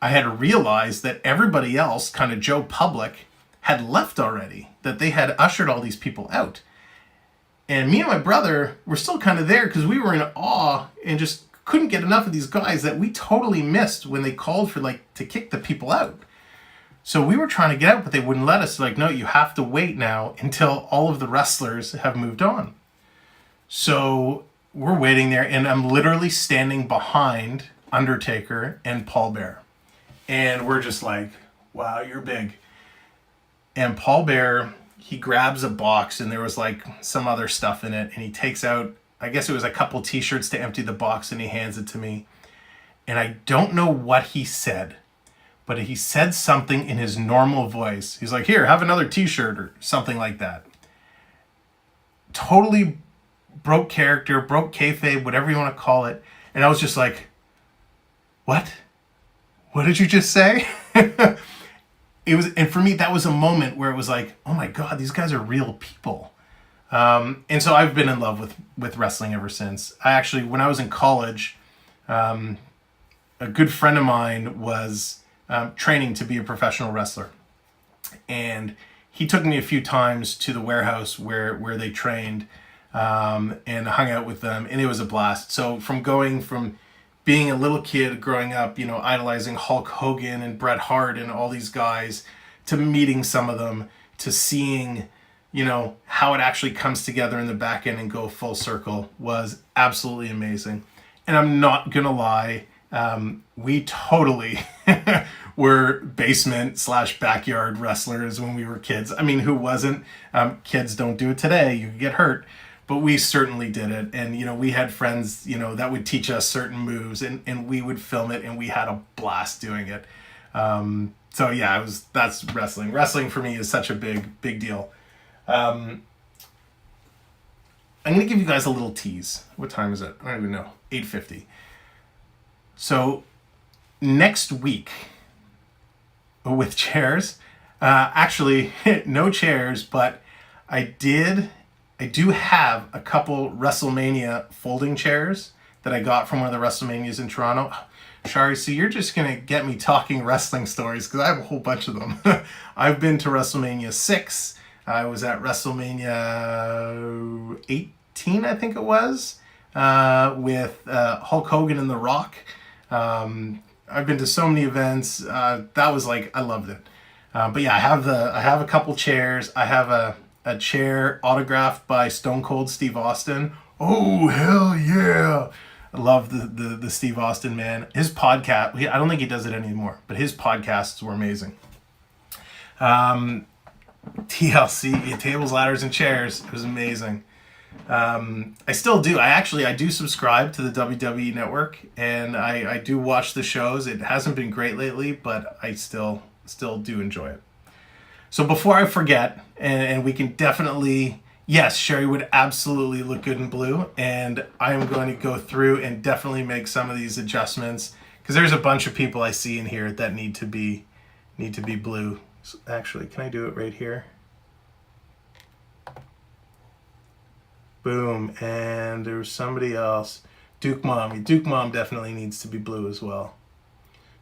I had to realize that everybody else, kind of Joe Public, had left already, that they had ushered all these people out. And me and my brother were still kind of there because we were in awe and just couldn't get enough of these guys that we totally missed when they called for to kick the people out. So we were trying to get out, but they wouldn't let us. Like, no, you have to wait now until all of the wrestlers have moved on. So we're waiting there, and I'm literally standing behind Undertaker and Paul Bear. And we're just like, wow, you're big. And Paul Bear, he grabs a box, and there was some other stuff in it. And he takes out, I guess it was a couple t-shirts to empty the box, and he hands it to me. And I don't know what he said, but he said something in his normal voice. He's like, "Here, have another t-shirt," or something like that. Totally broke character, broke kayfabe, whatever you want to call it. And I was just like, what? What did you just say? And for me, that was a moment where it was like, oh my God, these guys are real people. And so I've been in love with wrestling ever since. When I was in college, a good friend of mine was training to be a professional wrestler. And he took me a few times to the warehouse where they trained, and hung out with them, and it was a blast. So from being a little kid growing up, idolizing Hulk Hogan and Bret Hart and all these guys, to meeting some of them, to seeing, how it actually comes together in the back end and go full circle, was absolutely amazing. And I'm not gonna lie, we totally were basement/backyard wrestlers when we were kids. I mean, who wasn't? Kids don't do it today. You could get hurt. But we certainly did it. And, we had friends, that would teach us certain moves, and we would film it, and we had a blast doing it. So yeah, that's wrestling. Wrestling for me is such a big deal. I'm going to give you guys a little tease. What time is it? I don't even know. 8:50. So next week with chairs, actually no chairs, but I do have a couple WrestleMania folding chairs that I got from one of the WrestleManias in Toronto. Shari, so you're just going to get me talking wrestling stories, because I have a whole bunch of them. I've been to WrestleMania 6. I was at WrestleMania 18, I think it was, with Hulk Hogan and The Rock. I've been to so many events. That was I loved it. But yeah, I have a couple chairs. I have a chair autographed by Stone Cold Steve Austin. Oh, hell yeah. I love the Steve Austin, man. His podcast, I don't think he does it anymore, but his podcasts were amazing. TLC, Tables, Ladders, and Chairs. It was amazing. I still do. I do subscribe to the WWE Network, and I do watch the shows. It hasn't been great lately, but I still do enjoy it. So before I forget, and we can definitely, yes, Sherry would absolutely look good in blue, and I am going to go through and definitely make some of these adjustments, because there's a bunch of people I see in here that need to be blue. So actually, can I do it right here? Boom, and there was somebody else. Duke Mom definitely needs to be blue as well.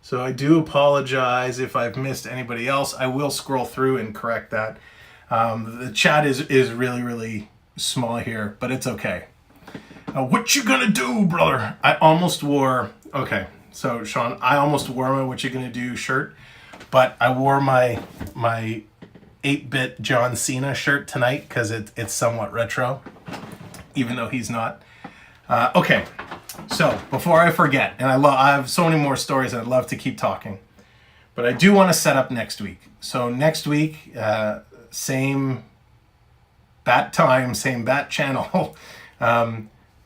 So I do apologize if I've missed anybody else. I will scroll through and correct that. The chat is really, really small here, but it's okay. What you gonna do, brother? I almost wore, okay, so Sean, I almost wore my What You Gonna Do shirt, but I wore my 8-bit John Cena shirt tonight because it's somewhat retro, even though he's not. Okay, so before I forget, and I have so many more stories and I'd love to keep talking, but I do want to set up next week. So next week, same bat time, same bat channel,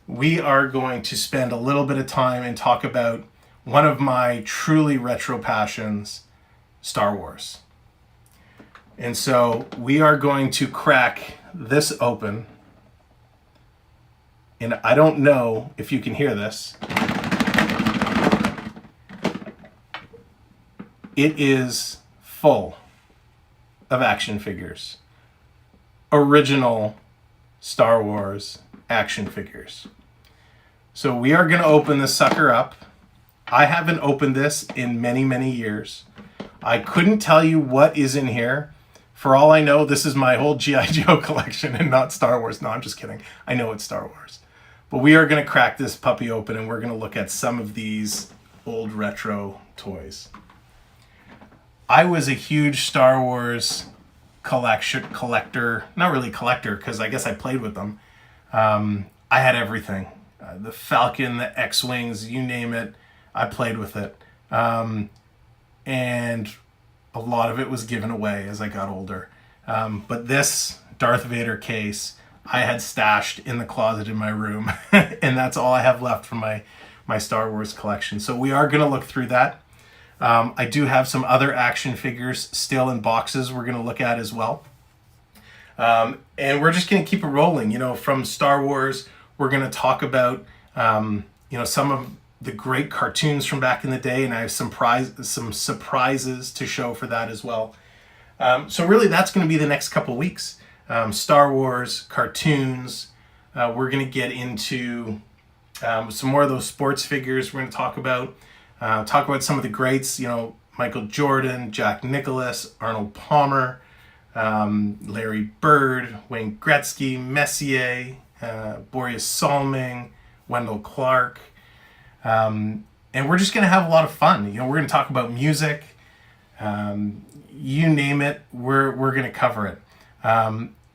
we are going to spend a little bit of time and talk about one of my truly retro passions, Star Wars. And so we are going to crack this open. And I don't know if you can hear this. It is full of action figures. Original Star Wars action figures. So we are going to open this sucker up. I haven't opened this in many, many years. I couldn't tell you what is in here. For all I know, this is my whole G.I. Joe collection and not Star Wars. No, I'm just kidding. I know it's Star Wars. But we are going to crack this puppy open and we're going to look at some of these old retro toys. I was a huge Star Wars collector. Not really collector, because I guess I played with them. I had everything. The Falcon, the X-Wings, you name it, I played with it. And a lot of it was given away as I got older. But this Darth Vader case I had stashed in the closet in my room. And that's all I have left from my Star Wars collection. So we are going to look through that. I do have some other action figures still in boxes we're going to look at as well. And we're just going to keep it rolling. You know, from Star Wars, we're going to talk about, some of the great cartoons from back in the day. And I have some surprises to show for that as well. So really, that's going to be the next couple weeks. Star Wars, cartoons. We're going to get into some more of those sports figures we're going to talk about some of the greats, Michael Jordan, Jack Nicklaus, Arnold Palmer, Larry Bird, Wayne Gretzky, Messier, Boris Salming, Wendell Clark. And we're just going to have a lot of fun. We're going to talk about music. You name it, we're going to cover it.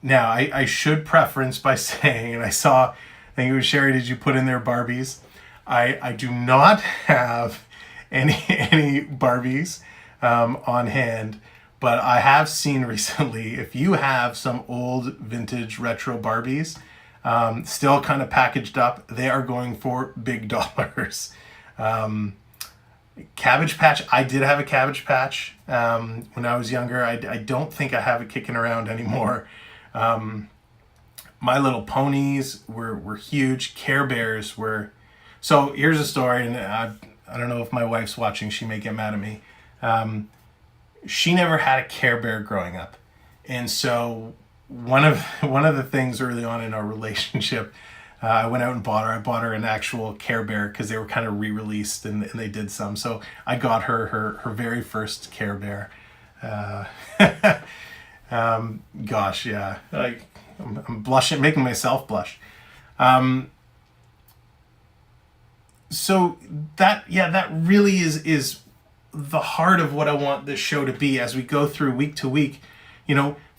Now, I should preference by saying, and I think it was Sherry, did you put in there Barbies? I do not have any Barbies on hand, but I have seen recently, if you have some old vintage retro Barbies, still kind of packaged up, they are going for big dollars. Cabbage Patch, I did have a Cabbage Patch when I was younger. I don't think I have it kicking around anymore. My Little Ponies were huge. Care Bears were... So here's a story, and I don't know if my wife's watching. She may get mad at me. She never had a Care Bear growing up. And so one of the things early on in our relationship, I went out and I bought her an actual Care Bear because they were kind of re-released and they did some. So I got her very first Care Bear. Gosh, yeah. I'm blushing, making myself blush. So that really is the heart of what I want this show to be as we go through week to week,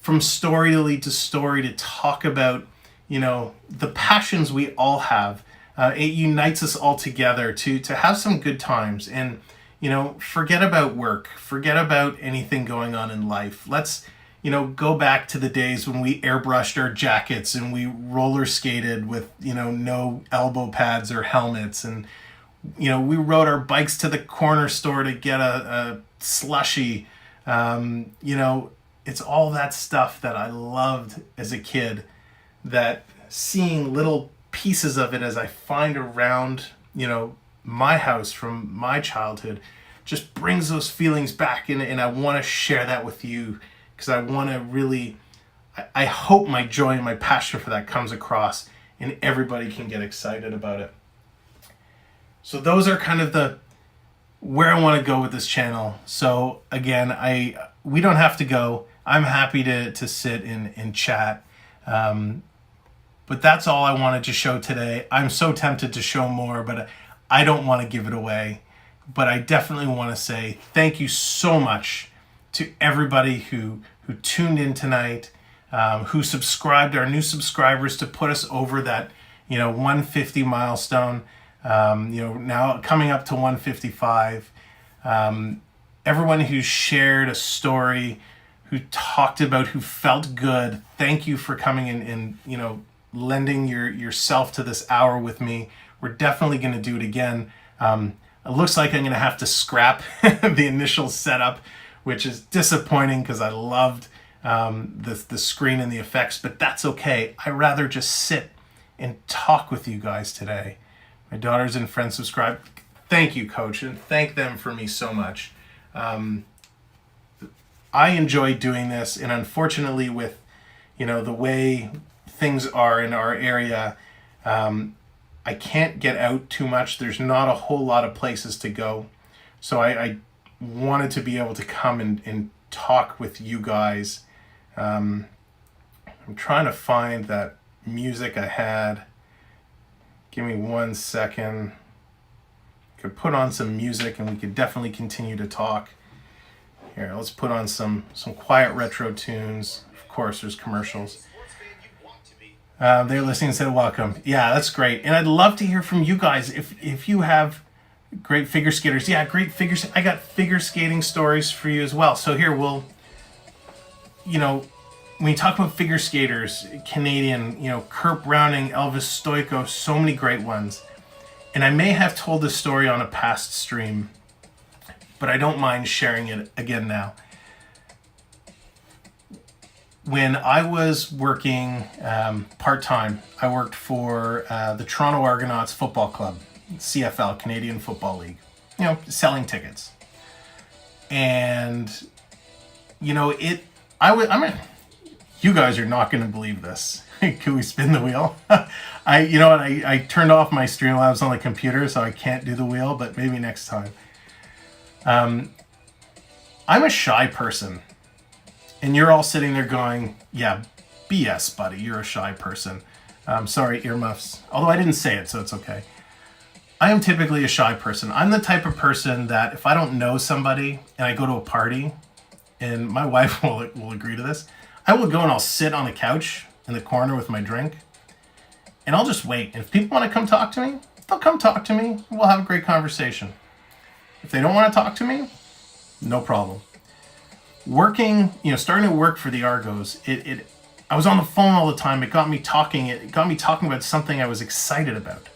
from story to lead to story, to talk about, the passions we all have. It unites us all together to have some good times and, forget about work, forget about anything going on in life. Let's go back to the days when we airbrushed our jackets and we roller skated with, no elbow pads or helmets. And, we rode our bikes to the corner store to get a slushie. It's all that stuff that I loved as a kid, that seeing little pieces of it as I find around, my house from my childhood just brings those feelings back. And I want to share that with you, because I want to really, I hope my joy and my passion for that comes across and everybody can get excited about it. So those are kind of where I want to go with this channel. So again, we don't have to go. I'm happy to sit and chat. But that's all I wanted to show today. I'm so tempted to show more, but I don't want to give it away. But I definitely want to say thank you so much to everybody who tuned in tonight, who subscribed, our new subscribers, to put us over that 150 milestone. Now coming up to 155. Everyone who shared a story, who talked about, who felt good, thank you for coming in and lending yourself to this hour with me. We're definitely going to do it again. It looks like I'm going to have to scrap the initial setup, which is disappointing because I loved the screen and the effects, but that's okay. I'd rather just sit and talk with you guys today. My daughters and friends subscribe. Thank you, Coach, and thank them for me so much. I enjoy doing this, and unfortunately with, the way things are in our area, I can't get out too much. There's not a whole lot of places to go. So I wanted to be able to come and talk with you guys. I'm trying to find that music I had. Give me 1 second. Could put on some music and we could definitely continue to talk. Here, let's put on some quiet retro tunes. Of course, there's commercials. They're listening and said welcome. Yeah, that's great. And I'd love to hear from you guys if you have great figure skaters. Yeah, great figures. I got figure skating stories for you as well. So here when you talk about figure skaters, Canadian, Kurt Browning, Elvis Stoiko, so many great ones. And I may have told this story on a past stream, but I don't mind sharing it again now. When I was working part-time, I worked for the Toronto Argonauts Football Club, CFL, Canadian Football League, selling tickets. And, you guys are not going to believe this. Can we spin the wheel? I turned off my Streamlabs on the computer, so I can't do the wheel, but maybe next time. I'm a shy person. And you're all sitting there going, yeah, BS, buddy. You're a shy person. Sorry, earmuffs. Although I didn't say it, so it's okay. I am typically a shy person. I'm the type of person that if I don't know somebody and I go to a party, and my wife will agree to this, I will go and I'll sit on the couch in the corner with my drink, and I'll just wait. And if people want to come talk to me, they'll come talk to me. We'll have a great conversation. If they don't want to talk to me, no problem. Working, starting to work for the Argos, I was on the phone all the time. It got me talking about something I was excited about.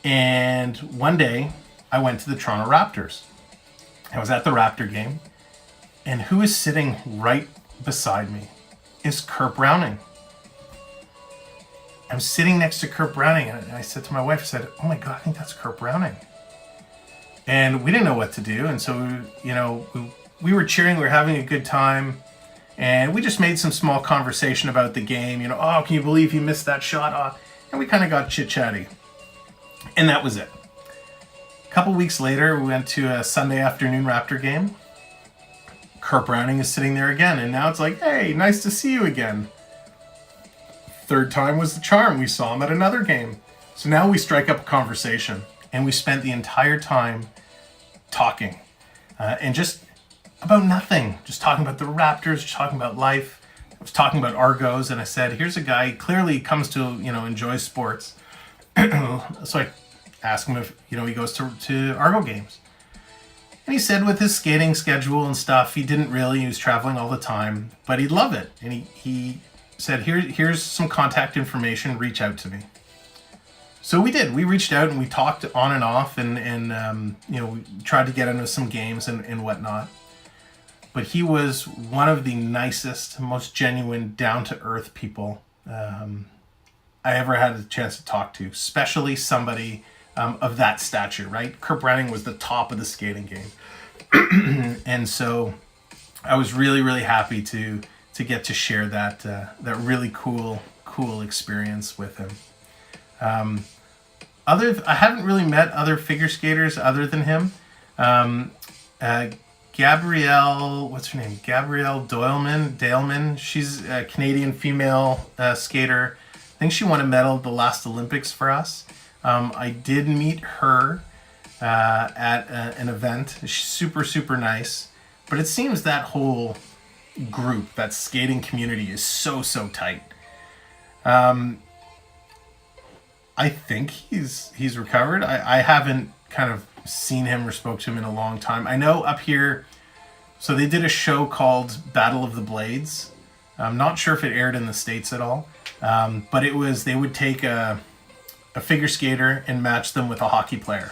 And one day I went to the Toronto Raptors. I was at the Raptor game, and who is sitting right beside me is Kurt Browning. I'm sitting next to Kurt Browning, and I said to my wife, I said, oh my God, I think that's Kurt Browning. And we didn't know what to do. And so, we were cheering, we were having a good time. And we just made some small conversation about the game. Oh, can you believe he missed that shot? Oh. And we kind of got chit-chatty. And that was it. A couple weeks later, we went to a Sunday afternoon Raptor game. Kurt Browning is sitting there again. And now it's like, hey, nice to see you again. Third time was the charm. We saw him at another game. So now we strike up a conversation. And we spent the entire time talking. And just about nothing. Just talking about the Raptors, just talking about life. I was talking about Argos, and I said, here's a guy, he clearly comes to, enjoy sports. So I asked him if, he goes to Argo games. And he said with his skating schedule and stuff, he didn't really, he was traveling all the time, but he'd love it. And he said, here's some contact information, reach out to me. So we did. We reached out and we talked on and off and you know, we tried to get into some games and whatnot. But he was one of the nicest, most genuine, down-to-earth people I ever had a chance to talk to, especially somebody of that stature, right? Kurt Browning was the top of the skating game. And so I was really, really happy to get to share that really cool experience with him. I haven't really met other figure skaters other than him. Gabrielle, what's her name? Gabrielle Doyleman. She's a Canadian female skater. I think she won a medal at the last Olympics for us. I did meet her at an event. She's super, super nice. But it seems that whole group, that skating community, is so, so tight. I think he's recovered. I haven't kind of seen him or spoke to him in a long time. I know up here, so they did a show called Battle of the Blades. I'm not sure if it aired in the States at all, but it was, they would take a figure skater and match them with a hockey player,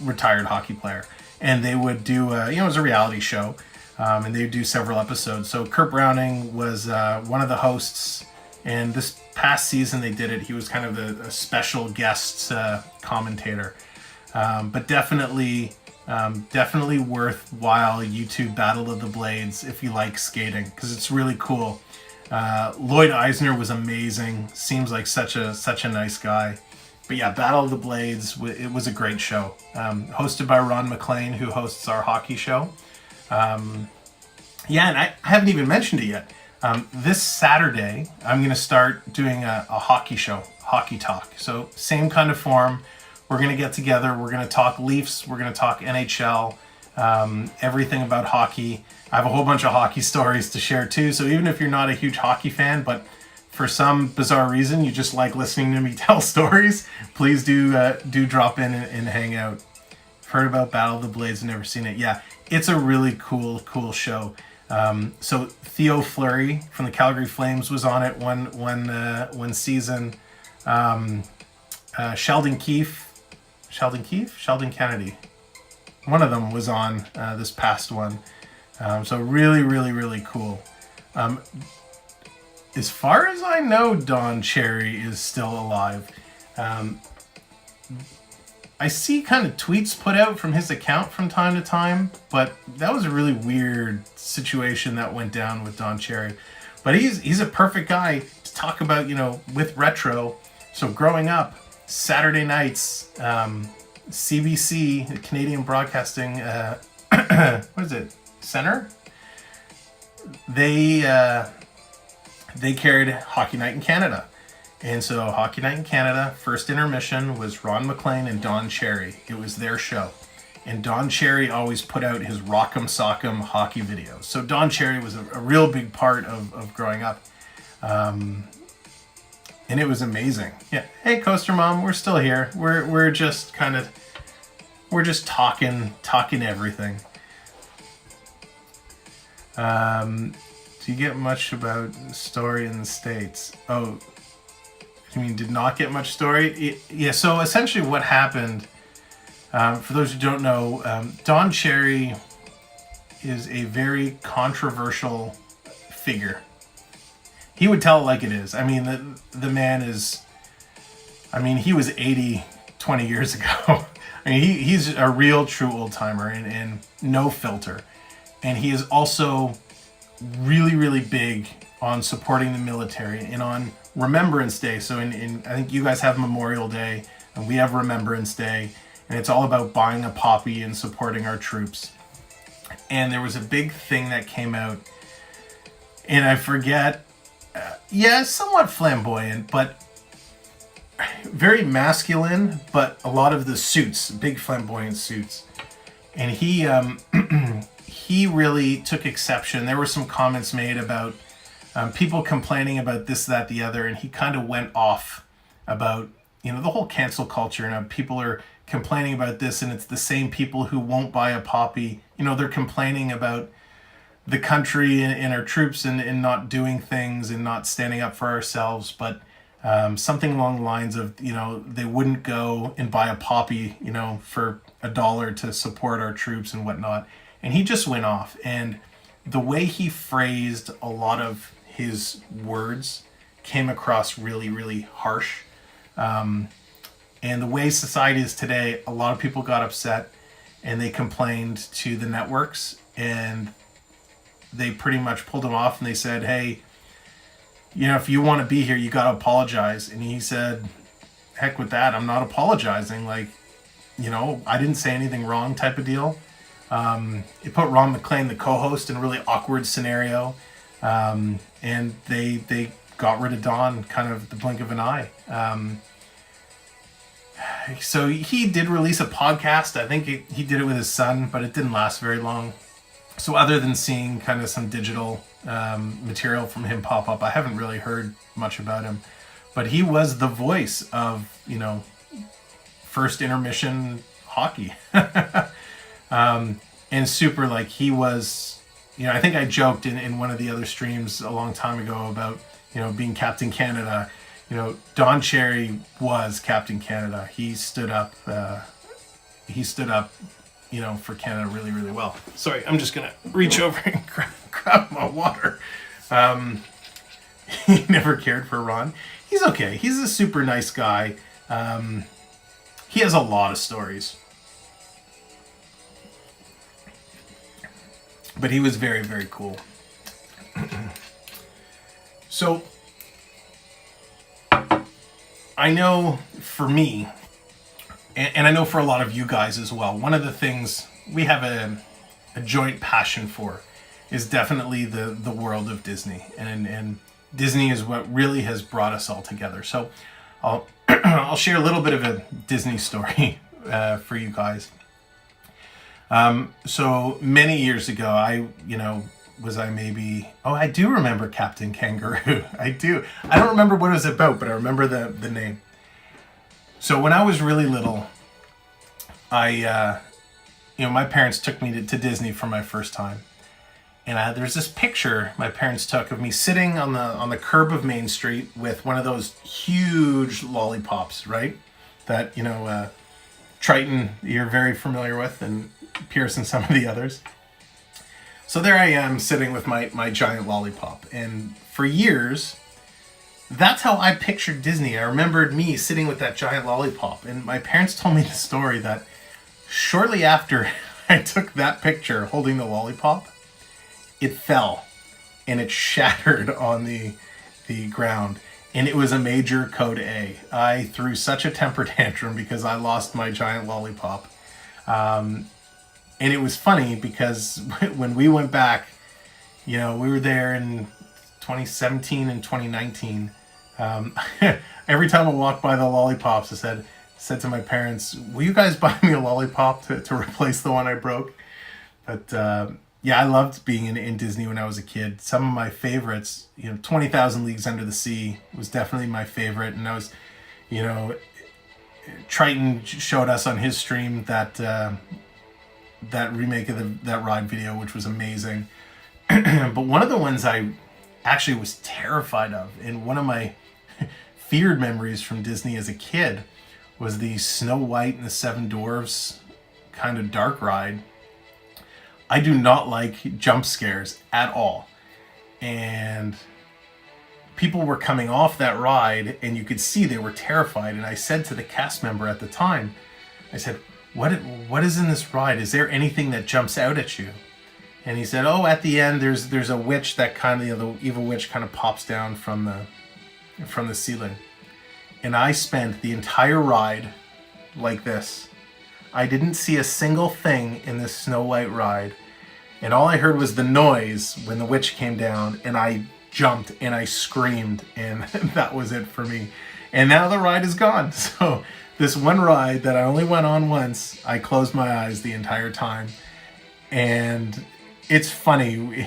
retired hockey player, and they would do it was a reality show, and they would do several episodes. So Kurt Browning was one of the hosts, and this past season they did it. He was kind of a special guest commentator. But definitely worthwhile YouTube Battle of the Blades if you like skating, because it's really cool. Lloyd Eisner was amazing. Seems like such a nice guy. But yeah, Battle of the Blades, it was a great show. Hosted by Ron McLean, who hosts our hockey show. Yeah, and I haven't even mentioned it yet. This Saturday, I'm going to start doing a hockey show, Hockey Talk. So same kind of form. We're going to get together. We're going to talk Leafs. We're going to talk NHL, everything about hockey. I have a whole bunch of hockey stories to share too. So even if you're not a huge hockey fan, but for some bizarre reason you just like listening to me tell stories, please do drop in and hang out. I've heard about Battle of the Blades and never seen it. Yeah, it's a really cool show. So Theo Fleury from the Calgary Flames was on it one season. Sheldon Kennedy, one of them was on this past one. So really cool. As far as I know, Don Cherry is still alive. I see kind of tweets put out from his account from time to time, but that was a really weird situation that went down with Don Cherry. But he's a perfect guy to talk about, with retro. So growing up, Saturday nights, CBC, the Canadian Broadcasting, what is it, Center? They carried Hockey Night in Canada. And so Hockey Night in Canada, first intermission was Ron McLean and Don Cherry. It was their show. And Don Cherry always put out his Rock'em Sock'em hockey videos. So Don Cherry was a real big part of growing up. And it was amazing. Yeah. Hey, Coaster Mom, we're still here. We're just talking everything. Do you get much about the story in the States? Oh, you mean did not get much story? Yeah, so essentially what happened, for those who don't know, Don Cherry is a very controversial figure. He would tell it like it is. I mean, the man is, he was 80 20 years ago. He's a real true old timer and no filter. And he is also really big on supporting the military and on Remembrance Day. So in I think you guys have Memorial Day and we have Remembrance Day, and it's all about buying a poppy and supporting our troops. And there was a big thing that came out, and I forget, somewhat flamboyant, but very masculine, but a lot of the suits, big flamboyant suits. And he really took exception. There were some comments made about people complaining about this, that, the other, and he kind of went off about, you know, the whole cancel culture, and people are complaining about this, and it's the same people who won't buy a poppy. You know, they're complaining about the country and our troops and not doing things and not standing up for ourselves, but something along the lines of, you know, they wouldn't go and buy a poppy, you know, for $1 to support our troops and whatnot. And he just went off, and the way he phrased a lot of his words came across really, really harsh. And the way society is today, a lot of people got upset and they complained to the networks, and they pretty much pulled him off, and they said, hey, you know, if you want to be here, you got to apologize. And he said, heck with that. I'm not apologizing. Like, you know, I didn't say anything wrong type of deal. It put Ron McClain, the co-host, in a really awkward scenario. And they got rid of Don kind of the blink of an eye. So he did release a podcast. I think he did it with his son, but it didn't last very long. So other than seeing kind of some digital material from him pop up, I haven't really heard much about him. But he was the voice of, you know, first intermission hockey. And super, like, he was, you know, I think I joked in one of the other streams a long time ago about, you know, being Captain Canada. You know, Don Cherry was Captain Canada. He stood up, you know, for Canada really, really well. Sorry, I'm just gonna reach over and grab my water. He never cared for Ron. He's okay. He's a super nice guy. He has a lot of stories. But he was very, very cool. So, I know for me, and I know for a lot of you guys as well, one of the things we have a joint passion for is definitely the world of Disney. And Disney is what really has brought us all together. So I'll share a little bit of a Disney story for you guys. So many years ago, I do remember Captain Kangaroo. I do. I don't remember what it was about, but I remember the name. So when I was really little, my parents took me to Disney for my first time. And there's this picture my parents took of me sitting on the curb of Main Street with one of those huge lollipops, right? That, Triton, you're very familiar with, and Pierce and some of the others. So there I am sitting with my giant lollipop. And for years, that's how I pictured Disney. I remembered me sitting with that giant lollipop. And my parents told me the story that shortly after I took that picture holding the lollipop, it fell and it shattered on the ground. And it was a major code A. I threw such a temper tantrum because I lost my giant lollipop. And it was funny because when we went back, we were there in 2017 and 2019. Every time I walked by the lollipops, I said to my parents, will you guys buy me a lollipop to replace the one I broke? But I loved being in Disney when I was a kid. Some of my favorites, 20,000 Leagues Under the Sea was definitely my favorite. And I was, Triton showed us on his stream that remake of that ride video, which was amazing. But one of the ones I actually was terrified of, and one of my feared memories from Disney as a kid, was the Snow White and the Seven Dwarfs kind of dark ride. I do not like jump scares at all. And people were coming off that ride and you could see they were terrified. And I said to the cast member at the time, I said, what is in this ride? Is there anything that jumps out at you? And he said, oh, at the end, there's a witch that kind of, the evil witch kind of pops down from the ceiling. And I spent the entire ride like this. I didn't see a single thing in this Snow White ride. And all I heard was the noise when the witch came down, and I jumped and I screamed, and that was it for me. And now the ride is gone. So this one ride that I only went on once, I closed my eyes the entire time. And it's funny.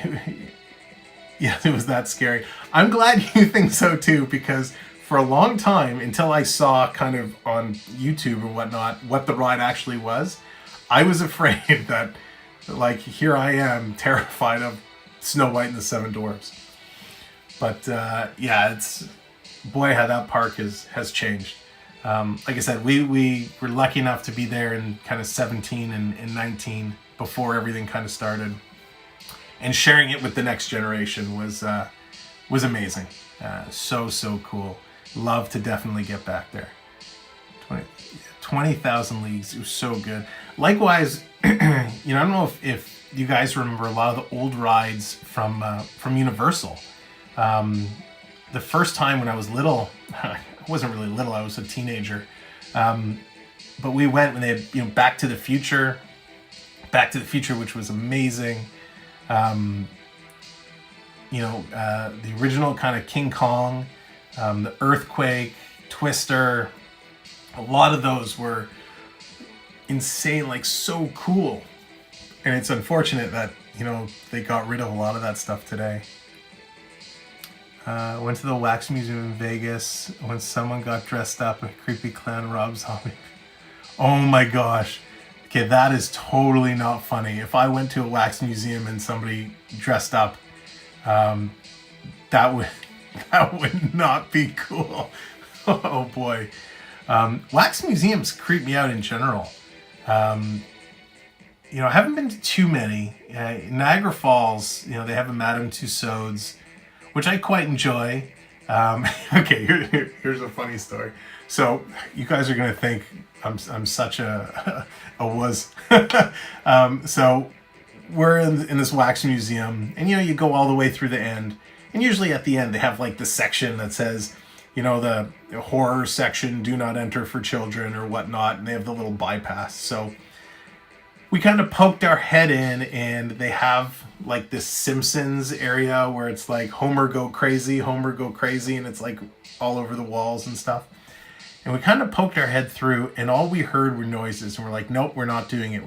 Yeah, it was that scary. I'm glad you think so too, because for a long time, until I saw kind of on YouTube and whatnot what the ride actually was, I was afraid that, like, here I am terrified of Snow White and the Seven Dwarfs. But yeah, it's, boy, how that park has changed. Like I said, we were lucky enough to be there in kind of 17 and 19 before everything kind of started, and sharing it with the next generation was amazing. So cool. Love to definitely get back there. 20,000 Leagues, it was so good. Likewise, you know, I don't know if you guys remember a lot of the old rides from Universal. The first time when I was little, I wasn't really little, I was a teenager, but we went when they had, you know, Back to the Future, which was amazing. You know, the original kind of King Kong, the Earthquake, Twister, a lot of those were insane, like so cool. And it's unfortunate that, you know, they got rid of a lot of that stuff today. Went to the Wax Museum in Vegas when someone got dressed up, a creepy clown Rob Zombie. Oh my gosh. Okay, that is totally not funny. If I went to a wax museum and somebody dressed up, that would not be cool. Oh boy. Wax museums creep me out in general. You know, I haven't been to too many. Niagara Falls, you know, they have a Madame Tussauds, which I quite enjoy. Okay, here's a funny story. So you guys are gonna think I'm such a wuss. So we're in this wax museum, and you know, you go all the way through the end, and usually at the end they have like the section that says, you know, the horror section, do not enter for children or whatnot, and they have the little bypass. So we kind of poked our head in, and they have like this Simpsons area where it's like Homer go crazy, and it's like all over the walls and stuff. And we kind of poked our head through, and all we heard were noises, and we're like, nope, we're not doing it.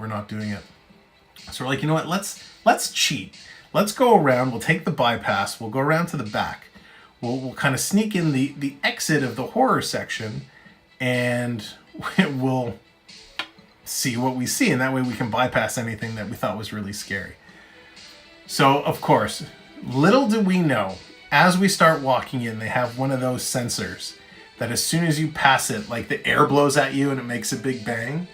So we're like, you know what, let's cheat. Let's go around, we'll take the bypass, we'll go around to the back. We'll kind of sneak in the exit of the horror section, and we'll see what we see, and that way we can bypass anything that we thought was really scary. So, of course, little do we know, as we start walking in, they have one of those sensors that as soon as you pass it, like the air blows at you and it makes a big bang.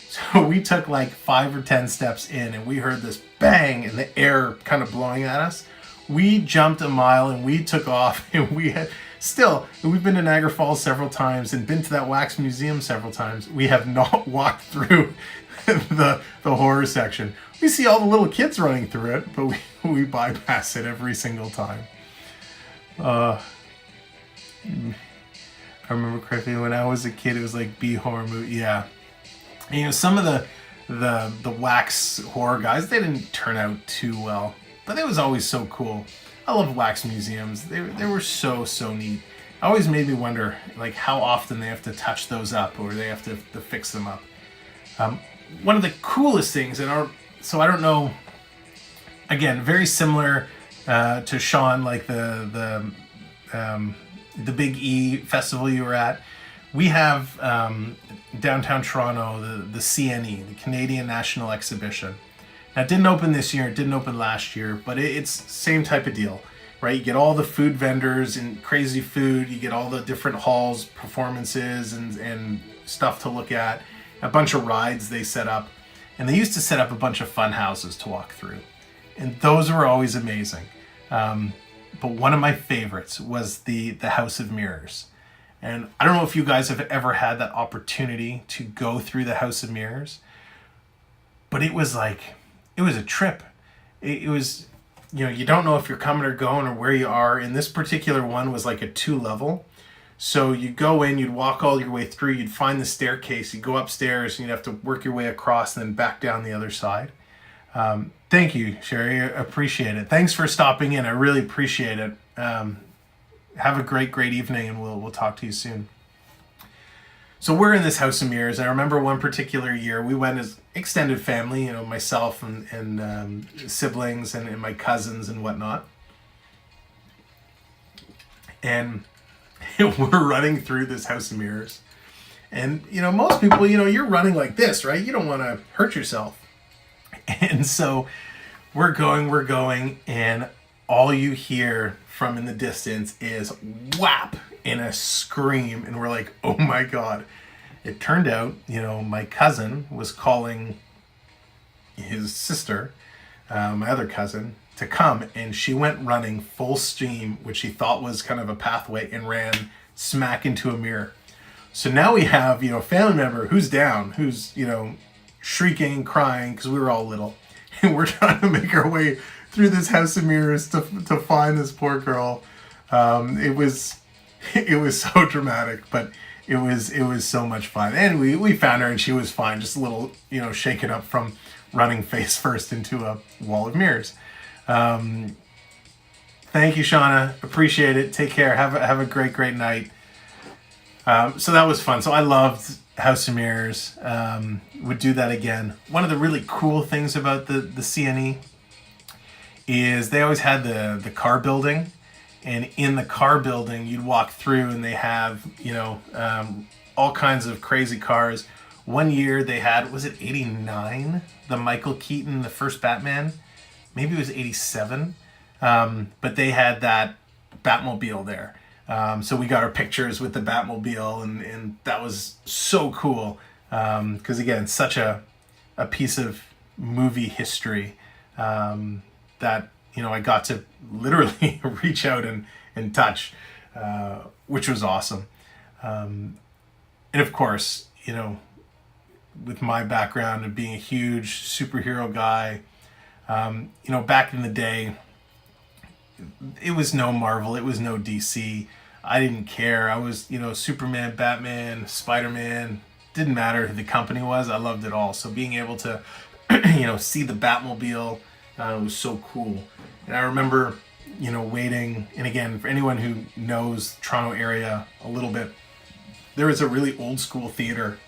So we took like 5 or 10 steps in, and we heard this bang and the air kind of blowing at us. We jumped a mile and we took off, and we've been to Niagara Falls several times and been to that wax museum several times. We have not walked through the horror section. We see all the little kids running through it, but we bypass it every single time. I remember correctly, when I was a kid, it was like B horror movie. Yeah. And, you know, some of the wax horror guys, they didn't turn out too well, but it was always so cool. I love wax museums. They were so neat. It always made me wonder, like, how often they have to touch those up, or they have to fix them up. One of the coolest things so I don't know, again, very similar to Sean, like the Big E festival you were at. We have downtown Toronto, the CNE, the Canadian National Exhibition. Now, it didn't open this year, it didn't open last year, but it's same type of deal, right? You get all the food vendors and crazy food, you get all the different halls, performances, and stuff to look at, a bunch of rides they set up, and they used to set up a bunch of fun houses to walk through, and those were always amazing. But one of my favorites was the House of Mirrors. And I don't know if you guys have ever had that opportunity to go through the House of Mirrors, but it was a trip. It was, you know, you don't know if you're coming or going or where you are. And this particular one was like a 2-level. So you'd go in, you'd walk all your way through, you'd find the staircase, you'd go upstairs, and you'd have to work your way across and then back down the other side. Thank you, Sherry. I appreciate it. Thanks for stopping in. I really appreciate it. Have a great evening, and we'll talk to you soon. So we're in this House of Mirrors. I remember one particular year we went as extended family, you know, myself and siblings and my cousins and whatnot. And we're running through this house of mirrors. And, most people, you're running like this, right? You don't want to hurt yourself. And so we're going, and all you hear from in the distance is whap and a scream. And we're like, oh my God. It turned out, my cousin was calling his sister, my other cousin, to come, and she went running full steam, which she thought was kind of a pathway, and ran smack into a mirror. So now we have, a family member who's down, who's, shrieking, crying, because we were all little. And we're trying to make our way through this house of mirrors to find this poor girl. It was so dramatic, but it was so much fun. And we found her, and she was fine, just a little, shaken up from running face first into a wall of mirrors. Thank you, Shauna. Appreciate it. Take care. Have a great night. So that was fun. So I loved House of Mirrors. Would do that again. One of the really cool things about the CNE is they always had the car building, and in the car building you'd walk through and they have all kinds of crazy cars. One year they had, was it 89? The Michael Keaton, the first Batman. Maybe it was 87. But they had that Batmobile there. So we got our pictures with the Batmobile, and that was so cool. Because again, such a piece of movie history that, I got to literally reach out and touch, which was awesome. And of course, with my background of being a huge superhero guy, back in the day, it was no Marvel, it was no DC. I didn't care. I was, Superman, Batman, Spider-Man, didn't matter who the company was. I loved it all. So being able to, see the Batmobile was so cool. And I remember, waiting, and again, for anyone who knows Toronto area a little bit, there was a really old school theater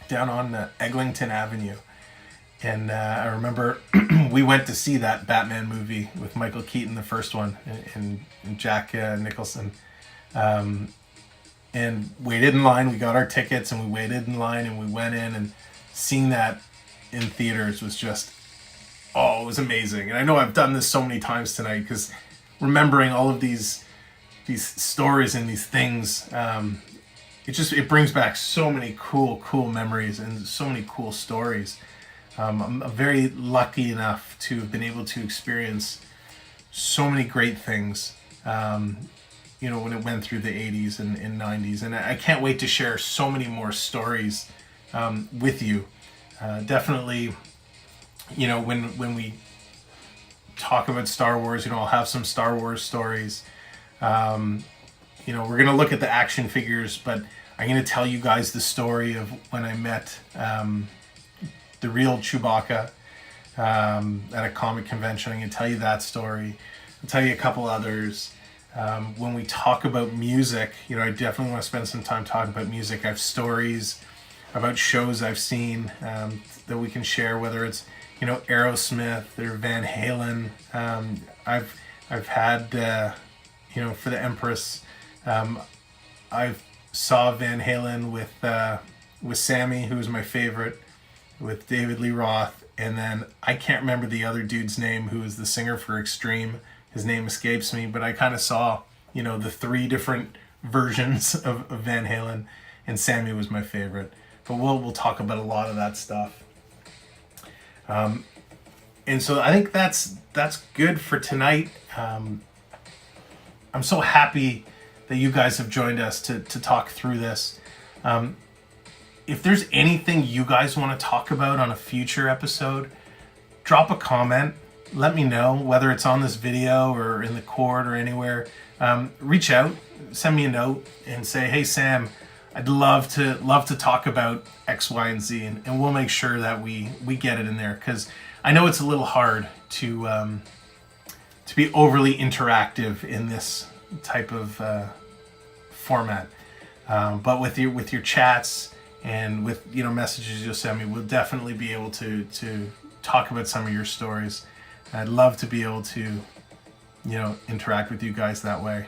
down on Eglinton Avenue. And I remember we went to see that Batman movie with Michael Keaton, the first one, and Jack Nicholson. And waited in line. We got our tickets and we waited in line and we went in, and seeing that in theaters was just, it was amazing. And I know I've done this so many times tonight because remembering all of these stories and these things, it brings back so many cool memories and so many cool stories. I'm very lucky enough to have been able to experience so many great things, when it went through the 80s and 90s. And I can't wait to share so many more stories with you. Definitely, when we talk about Star Wars, I'll have some Star Wars stories. We're going to look at the action figures, but I'm going to tell you guys the story of when I met the real Chewbacca at a comic convention. I'm going to tell you that story. I'll tell you a couple others. When we talk about music, I definitely want to spend some time talking about music. I have stories about shows I've seen that we can share, whether it's, Aerosmith or Van Halen. I've had, for the Empress, I saw Van Halen with Sammy, who was my favorite, with David Lee Roth, and then I can't remember the other dude's name who was the singer for Extreme. His name escapes me, but I kind of saw, the three different versions of Van Halen, and Sammy was my favorite. But we'll talk about a lot of that stuff. And so I think that's good for tonight. I'm so happy that you guys have joined us to talk through this. If there's anything you guys want to talk about on a future episode, drop a comment. Let me know, whether it's on this video or in the Cord or anywhere. Reach out, send me a note, and say, "Hey Sam, I'd love to talk about X, Y, and Z," and we'll make sure that we get it in there, because I know it's a little hard to be overly interactive in this type of format. But with your chats and with messages you'll send me, we'll definitely be able to talk about some of your stories. I'd love to be able to interact with you guys that way.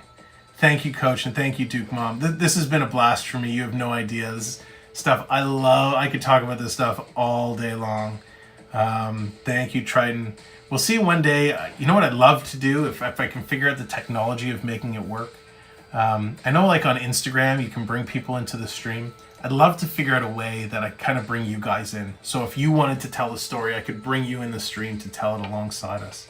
Thank you, Coach, and thank you, Duke Mom. This has been a blast for me. You have no idea. This is stuff I love. I could talk about this stuff all day long. Thank you, Triton. We'll see one day. You know what I'd love to do if I can figure out the technology of making it work? I know like on Instagram, you can bring people into the stream. I'd love to figure out a way that I kind of bring you guys in. So if you wanted to tell a story, I could bring you in the stream to tell it alongside us.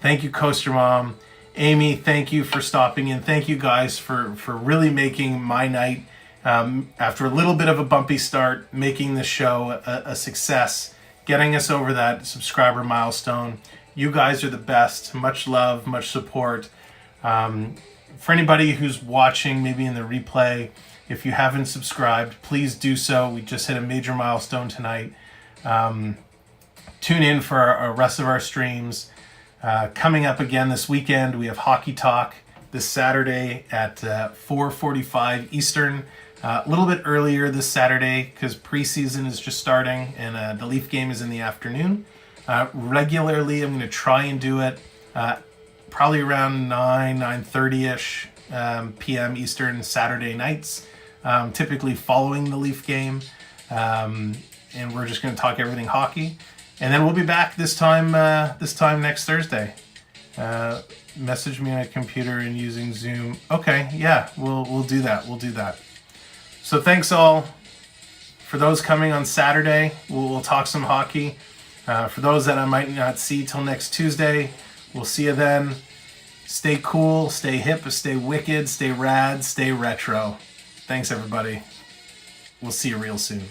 Thank you, Coaster Mom. Amy, thank you for stopping in. Thank you guys for really making my night, after a little bit of a bumpy start, making the show a success, getting us over that subscriber milestone. You guys are the best. Much love, much support. For anybody who's watching, maybe in the replay, if you haven't subscribed, please do so. We just hit a major milestone tonight. Tune in for our rest of our streams. Coming up again this weekend, we have Hockey Talk this Saturday at 4:45 Eastern. A little bit earlier this Saturday because preseason is just starting and the Leaf game is in the afternoon. Regularly, I'm going to try and do it probably around 9:30ish p.m. Eastern Saturday nights, typically following the Leaf game. And we're just going to talk everything hockey. And then we'll be back this time next Thursday. Message me on a computer and using Zoom. Okay, yeah, we'll do that. We'll do that. So thanks all. For those coming on Saturday, we'll talk some hockey. For those that I might not see till next Tuesday, we'll see you then. Stay cool, stay hip, stay wicked, stay rad, stay retro. Thanks everybody. We'll see you real soon.